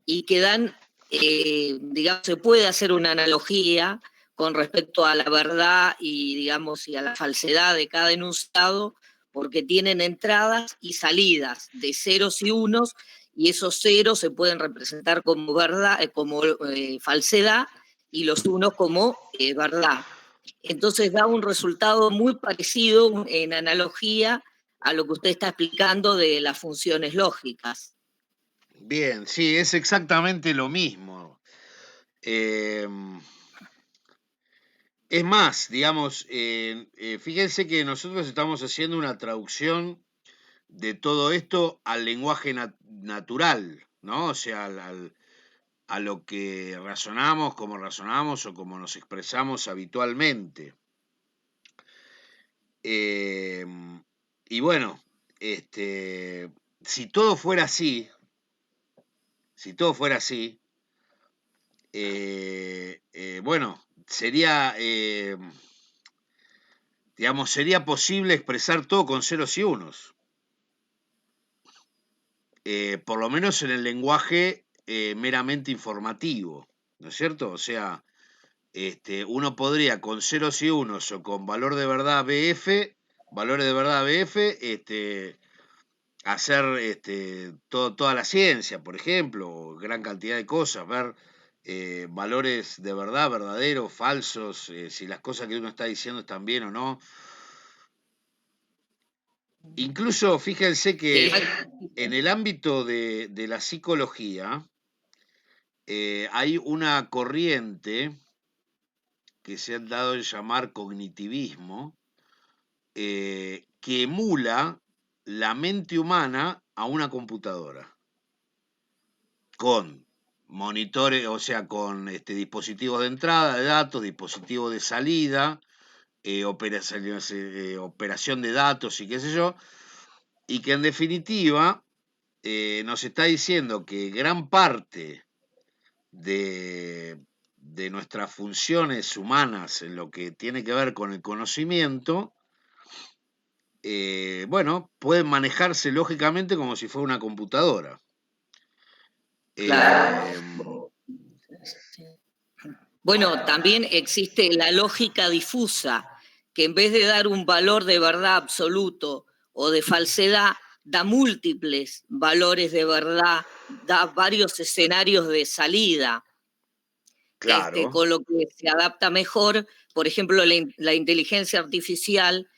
y que dan, digamos, se puede hacer una analogía con respecto a la verdad y, digamos, y a la falsedad de cada enunciado, porque tienen entradas y salidas de ceros y unos, y esos ceros se pueden representar como verdad, como falsedad, y los unos como verdad. Entonces da un resultado muy parecido en analogía a lo que usted está explicando de las funciones lógicas. Bien, sí, es exactamente lo mismo. Es más, digamos, fíjense que nosotros estamos haciendo una traducción de todo esto al lenguaje natural, ¿no? O sea, a lo que razonamos o como nos expresamos habitualmente. Y bueno, si todo fuera así, bueno, sería, digamos, sería posible expresar todo con ceros y unos. Por lo menos en el lenguaje meramente informativo, ¿no es cierto? O sea, uno podría con ceros y unos o con valor de verdad BF, valores de verdad BF, hacer toda la ciencia, por ejemplo, o gran cantidad de cosas, ver valores de verdad, verdaderos, falsos, si las cosas que uno está diciendo están bien o no. Incluso fíjense que en el ámbito de la psicología hay una corriente que se ha dado en llamar cognitivismo, que emula la mente humana a una computadora, con monitores, o sea, con dispositivos de entrada de datos, dispositivos de salida, operación de datos y qué sé yo, y que en definitiva nos está diciendo que gran parte de nuestras funciones humanas en lo que tiene que ver con el conocimiento, bueno, pueden manejarse lógicamente como si fuera una computadora. Claro. Bueno, también existe la lógica difusa, que en vez de dar un valor de verdad absoluto o de falsedad, da múltiples valores de verdad, da varios escenarios de salida. Claro. Con lo que se adapta mejor, por ejemplo, la inteligencia artificial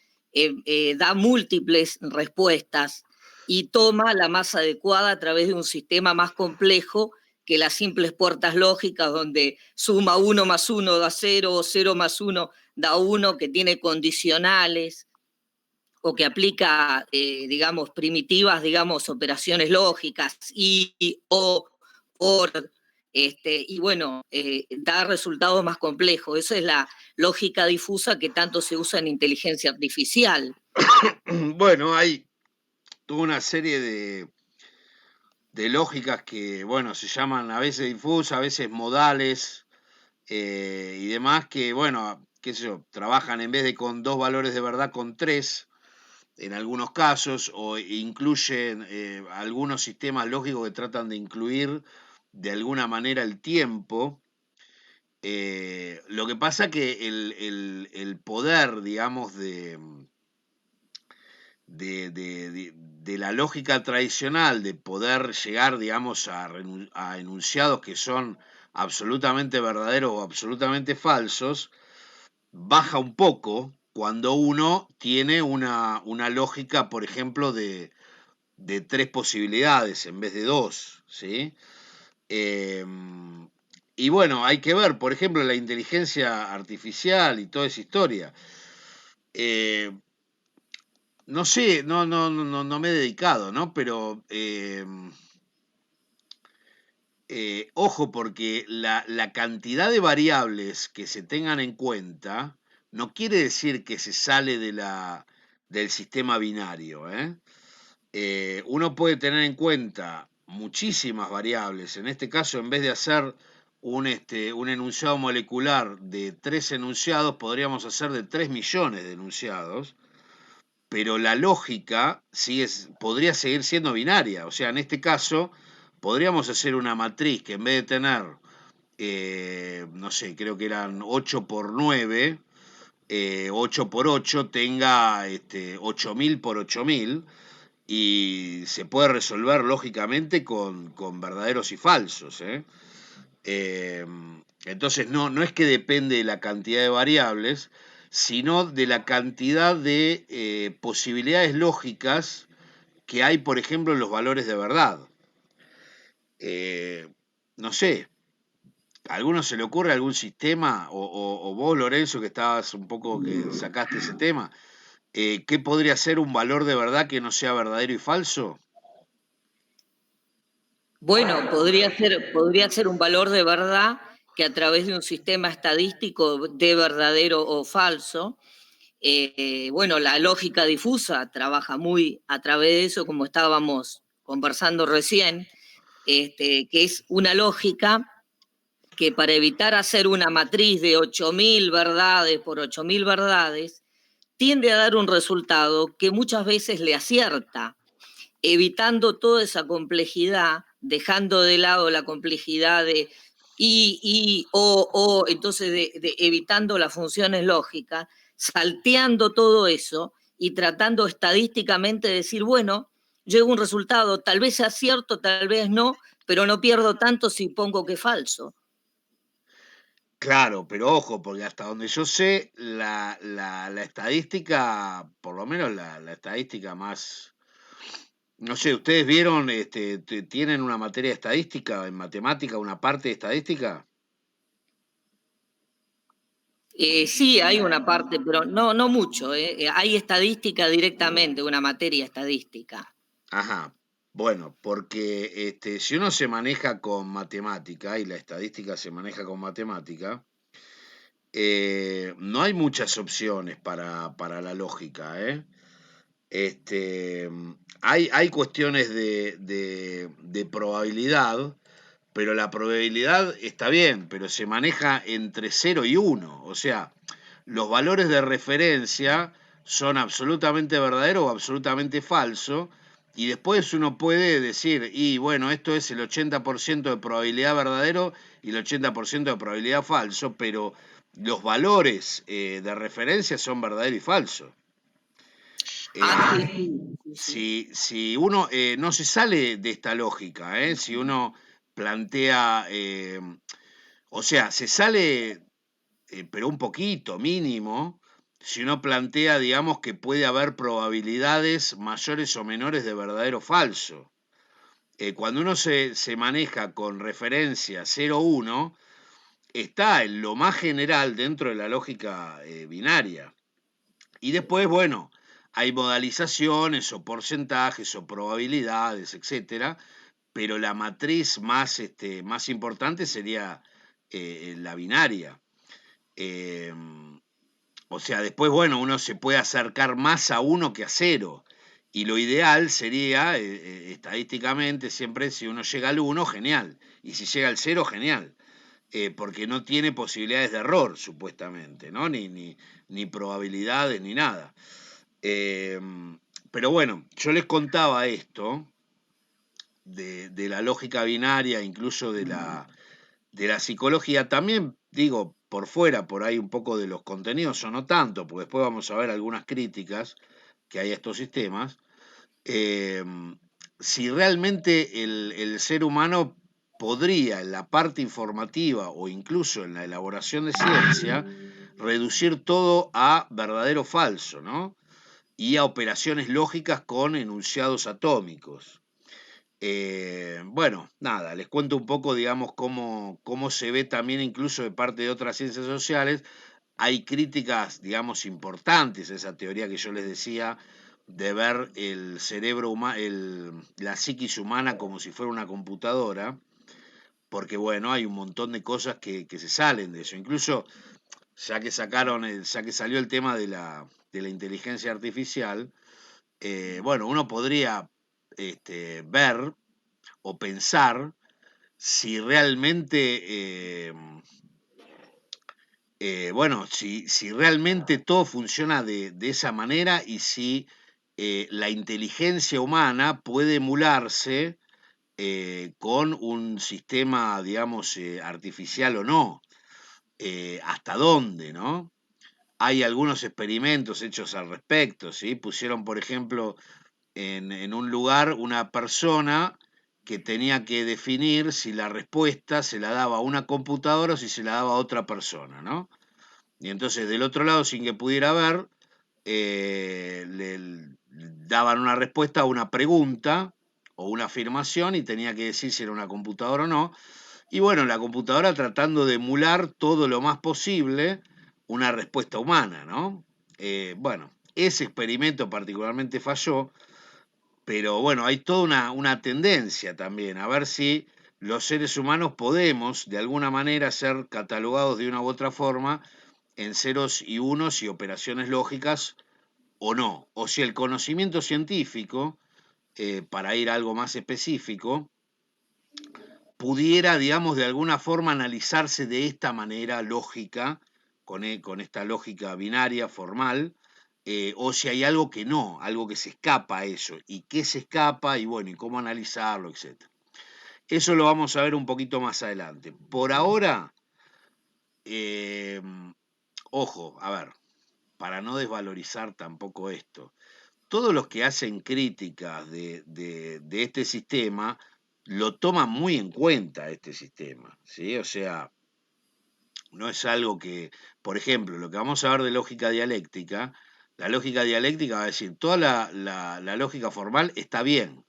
da múltiples respuestas y toma la más adecuada a través de un sistema más complejo que las simples puertas lógicas, donde suma 1 más 1 da 0, o 0 más 1 da 1, que tiene condicionales, o que aplica, digamos, primitivas, digamos, operaciones lógicas, y, o, por, y bueno, da resultados más complejos. Esa es la lógica difusa que tanto se usa en inteligencia artificial. Bueno, hay toda una serie de lógicas que, bueno, se llaman a veces difusas, a veces modales y demás, que, bueno, qué sé yo, trabajan en vez de con 2 valores de verdad, con 3 en algunos casos, o incluyen algunos sistemas lógicos que tratan de incluir de alguna manera el tiempo. Lo que pasa que el poder, digamos, de la lógica tradicional, de poder llegar, digamos, a enunciados que son absolutamente verdaderos o absolutamente falsos, baja un poco cuando uno tiene una lógica, por ejemplo, de 3 posibilidades en vez de 2, ¿sí? Y bueno, hay que ver, por ejemplo, la inteligencia artificial y toda esa historia. No sé, no me he dedicado, ¿no? Pero ojo, porque la cantidad de variables que se tengan en cuenta no quiere decir que se sale del sistema binario, ¿eh? Uno puede tener en cuenta muchísimas variables. En este caso, en vez de hacer un enunciado molecular de 3 enunciados, podríamos hacer de 3 millones de enunciados, pero la lógica podría seguir siendo binaria. O sea, en este caso, podríamos hacer una matriz que en vez de tener, no sé, creo que eran 8 por 9, 8 por 8, tenga 8000 por 8000, y se puede resolver lógicamente con verdaderos y falsos, ¿eh? Entonces no es que depende de la cantidad de variables, sino de la cantidad de posibilidades lógicas que hay, por ejemplo, en los valores de verdad. No sé, ¿a alguno se le ocurre algún sistema, o vos, Lorenzo, que estabas un poco, que sacaste ese tema, qué podría ser un valor de verdad que no sea verdadero y falso? Bueno, podría ser un valor de verdad que a través de un sistema estadístico de verdadero o falso. Bueno, la lógica difusa trabaja muy a través de eso, como estábamos conversando recién, que es una lógica que para evitar hacer una matriz de 8.000 verdades por 8.000 verdades, tiende a dar un resultado que muchas veces le acierta, evitando toda esa complejidad, dejando de lado la complejidad de entonces evitando las funciones lógicas, salteando todo eso y tratando estadísticamente de decir, bueno, llego a un resultado, tal vez sea cierto, tal vez no, pero no pierdo tanto si pongo que es falso. Claro, pero ojo, porque hasta donde yo sé, la estadística, por lo menos la estadística más, no sé, ¿ustedes vieron, tienen una materia de estadística en matemática, una parte de estadística? Sí, hay una parte, pero no mucho. Hay estadística directamente, una materia estadística. Ajá, bueno, porque si uno se maneja con matemática y la estadística se maneja con matemática, no hay muchas opciones para la lógica, ¿eh? Hay cuestiones de probabilidad, pero la probabilidad está bien, pero se maneja entre 0 y 1. O sea, los valores de referencia son absolutamente verdaderos o absolutamente falsos. Y después uno puede decir, y bueno, esto es el 80% de probabilidad verdadero y el 80% de probabilidad falso, pero los valores de referencia son verdadero y falso. Si uno no se sale de esta lógica, si uno plantea, o sea, se sale, pero un poquito, mínimo, si uno plantea, digamos, que puede haber probabilidades mayores o menores de verdadero o falso. Cuando uno se maneja con referencia 0-1, está en lo más general dentro de la lógica binaria. Y después, bueno, hay modalizaciones o porcentajes o probabilidades, etcétera, pero la matriz más importante sería la binaria. O sea, después, bueno, uno se puede acercar más a 1 que a 0. Y lo ideal sería, estadísticamente, siempre si uno llega al 1, genial. Y si llega al 0, genial. Porque no tiene posibilidades de error, supuestamente, ¿no? Ni probabilidades, ni nada. Pero bueno, yo les contaba esto de la lógica binaria, incluso de la psicología. También digo, por fuera, por ahí un poco de los contenidos, o no tanto, porque después vamos a ver algunas críticas que hay a estos sistemas. Si realmente el ser humano podría en la parte informativa o incluso en la elaboración de ciencia reducir todo a verdadero o falso, ¿no? Y a operaciones lógicas con enunciados atómicos. Bueno, nada, les cuento un poco, digamos, cómo se ve también incluso de parte de otras ciencias sociales. Hay críticas, digamos, importantes a esa teoría que yo les decía de ver el cerebro humano, la psiquis humana como si fuera una computadora, porque bueno, hay un montón de cosas que se salen de eso. Incluso ya que salió el tema de la inteligencia artificial, bueno, uno podría ver o pensar si realmente, bueno, si realmente todo funciona de esa manera y si la inteligencia humana puede emularse con un sistema, digamos, artificial o no. ¿Hasta dónde, no? Hay algunos experimentos hechos al respecto, ¿sí? Pusieron, por ejemplo, en un lugar una persona que tenía que definir si la respuesta se la daba a una computadora o si se la daba a otra persona, ¿no? Y entonces del otro lado, sin que pudiera ver, le daban una respuesta a una pregunta o una afirmación y tenía que decir si era una computadora o no. Y bueno, la computadora tratando de emular todo lo más posible una respuesta humana, ¿no? Bueno, ese experimento particularmente falló, pero bueno, hay toda una tendencia también a ver si los seres humanos podemos de alguna manera ser catalogados de una u otra forma en ceros y unos y operaciones lógicas o no. O si el conocimiento científico, para ir a algo más específico, pudiera, digamos, de alguna forma analizarse de esta manera lógica, con esta lógica binaria, formal, o si hay algo que no, algo que se escapa a eso, y qué se escapa, y bueno, y cómo analizarlo, etc. Eso lo vamos a ver un poquito más adelante. Por ahora, ojo, a ver, para no desvalorizar tampoco esto, todos los que hacen críticas de este sistema lo toman muy en cuenta este sistema, ¿sí? O sea, no es algo que, por ejemplo, lo que vamos a ver de lógica dialéctica, la lógica dialéctica va a decir, toda la lógica formal está bien,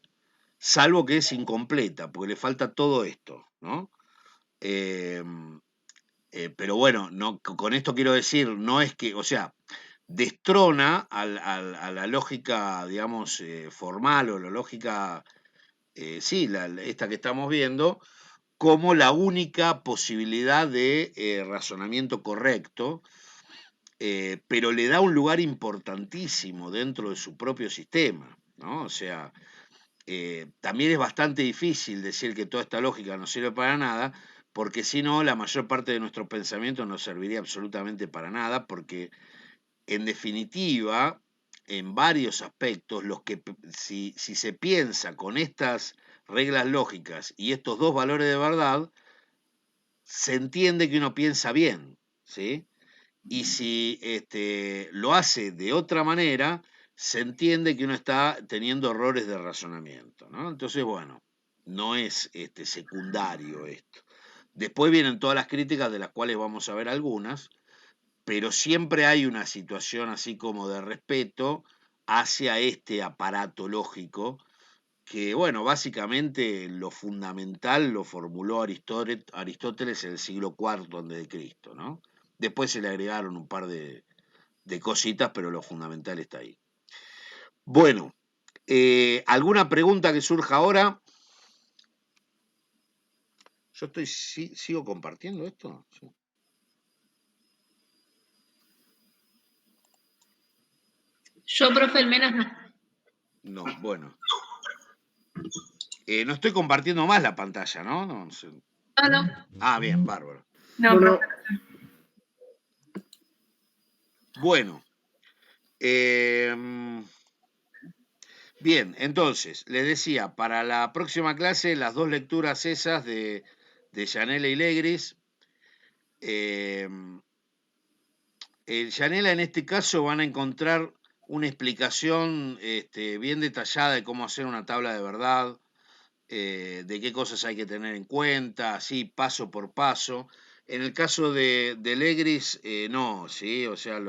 salvo que es incompleta, porque le falta todo esto, ¿no? Pero bueno, no, con esto quiero decir, no es que, o sea, destrona a la lógica, digamos, formal o la lógica, sí, esta que estamos viendo, como la única posibilidad de razonamiento correcto, pero le da un lugar importantísimo dentro de su propio sistema, ¿no? O sea, también es bastante difícil decir que toda esta lógica no sirve para nada, porque si no, la mayor parte de nuestro pensamiento no serviría absolutamente para nada, porque en definitiva, en varios aspectos, si se piensa con estas reglas lógicas y estos dos valores de verdad, se entiende que uno piensa bien, ¿sí? Y si lo hace de otra manera, se entiende que uno está teniendo errores de razonamiento, ¿no? Entonces, bueno, no es secundario esto. Después vienen todas las críticas, de las cuales vamos a ver algunas, pero siempre hay una situación así como de respeto hacia este aparato lógico que, bueno, básicamente lo fundamental lo formuló Aristóteles en el siglo IV a.C., ¿no? Después se le agregaron un par de cositas, pero lo fundamental está ahí. Bueno, ¿alguna pregunta que surja ahora? Yo sigo compartiendo esto. Sí. Yo, profe, al menos no. No, bueno. No estoy compartiendo más la pantalla, ¿no? No sé. Ah, no. Ah, bien, bárbaro. No, Bueno, profe. Bueno. Bien, entonces, les decía, para la próxima clase, las dos lecturas esas de Gianella y Legris. Gianella, en este caso, van a encontrar una explicación bien detallada de cómo hacer una tabla de verdad, de qué cosas hay que tener en cuenta, así paso por paso. En el caso de Legris, no, ¿sí? O sea,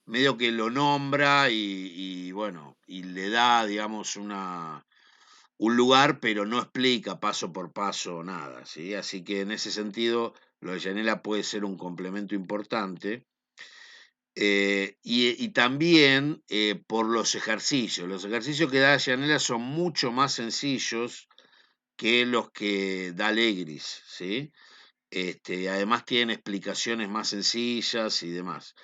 medio que lo nombra y bueno, y le da, digamos, un lugar, pero no explica paso por paso nada, ¿sí? Así que en ese sentido, lo de Gianella puede ser un complemento importante. Y también por los ejercicios. Los ejercicios que da Gianella son mucho más sencillos que los que da Legris, ¿sí? Además tienen explicaciones más sencillas y demás.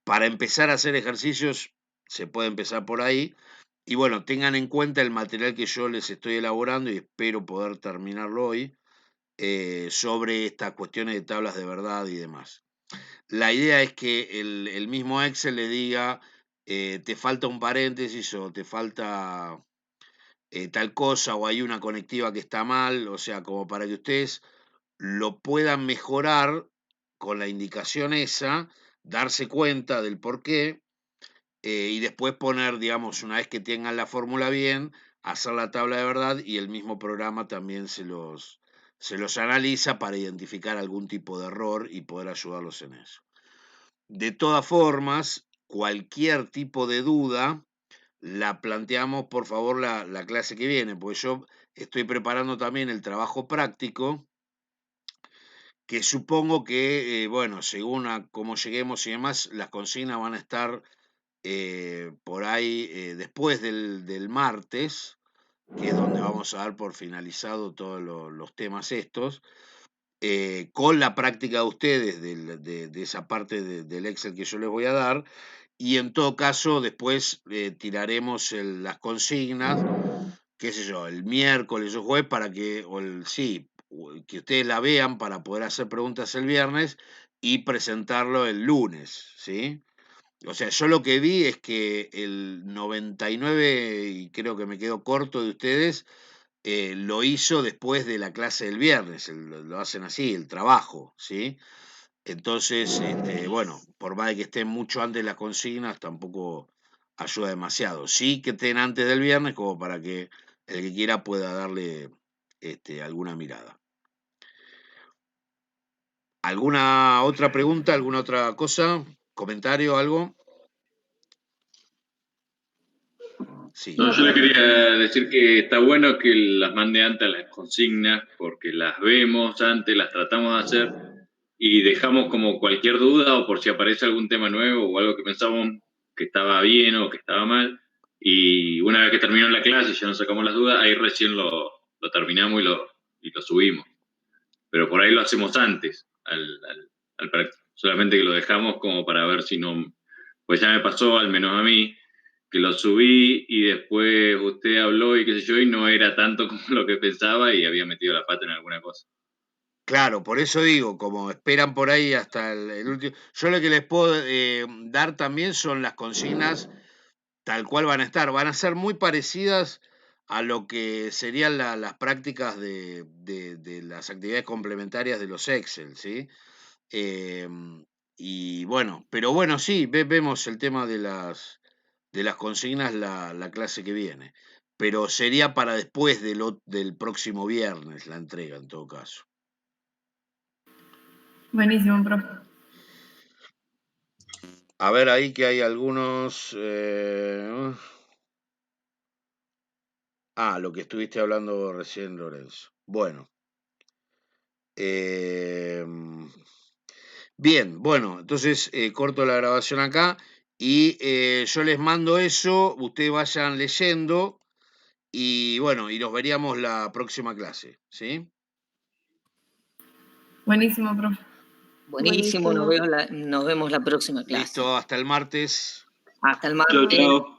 Para empezar a hacer ejercicios se puede empezar por ahí. Y bueno, tengan en cuenta el material que yo les estoy elaborando y espero poder terminarlo hoy sobre estas cuestiones de tablas de verdad y demás. La idea es que el mismo Excel le diga, te falta un paréntesis o te falta tal cosa o hay una conectiva que está mal, o sea, como para que ustedes lo puedan mejorar con la indicación esa, darse cuenta del por qué y después poner, digamos, una vez que tengan la fórmula bien, hacer la tabla de verdad y el mismo programa también se los analiza para identificar algún tipo de error y poder ayudarlos en eso. De todas formas, cualquier tipo de duda la planteamos, por favor, la clase que viene, porque yo estoy preparando también el trabajo práctico, que supongo que, bueno, según a cómo lleguemos y demás, las consignas van a estar por ahí después del martes, que es donde vamos a dar por finalizado todos los temas estos, con la práctica de ustedes de esa parte del Excel que yo les voy a dar, y en todo caso después tiraremos las consignas, qué sé yo, el miércoles o jueves para que, sí, que ustedes la vean para poder hacer preguntas el viernes y presentarlo el lunes, ¿sí? O sea, yo lo que vi es que el 99, y creo que me quedo corto de ustedes, lo hizo después de la clase del viernes, lo hacen así, el trabajo, ¿sí? Entonces, bueno, por más de que estén mucho antes de las consignas, tampoco ayuda demasiado. Sí que estén antes del viernes como para que el que quiera pueda darle alguna mirada. ¿Alguna otra pregunta, alguna otra cosa? ¿Comentario, algo? Sí. No, yo le quería decir que está bueno que las mande antes a las consignas, porque las vemos antes, las tratamos de hacer y dejamos como cualquier duda o por si aparece algún tema nuevo o algo que pensábamos que estaba bien o que estaba mal. Y una vez que terminó la clase y ya nos sacamos las dudas, ahí recién lo terminamos y lo subimos. Pero por ahí lo hacemos antes, solamente que lo dejamos como para ver si no. Pues ya me pasó, al menos a mí, que lo subí y después usted habló y qué sé yo, y no era tanto como lo que pensaba y había metido la pata en alguna cosa. Claro, por eso digo, como esperan por ahí hasta el último. Yo lo que les puedo dar también son las consignas tal cual van a estar. Van a ser muy parecidas a lo que serían las prácticas de las actividades complementarias de los Excel, ¿sí? Y bueno, pero bueno, sí, vemos el tema de las consignas la clase que viene. Pero sería para después del próximo viernes la entrega, en todo caso. Buenísimo, profe. A ver, ahí que hay algunos. Lo que estuviste hablando recién, Lorenzo. Bueno. Bien, bueno, entonces corto la grabación acá y yo les mando eso, ustedes vayan leyendo y bueno, y nos veríamos la próxima clase, ¿sí? Buenísimo, profe. Buenísimo, nos vemos la próxima clase. Listo, hasta el martes. Hasta el Chau, martes. chau.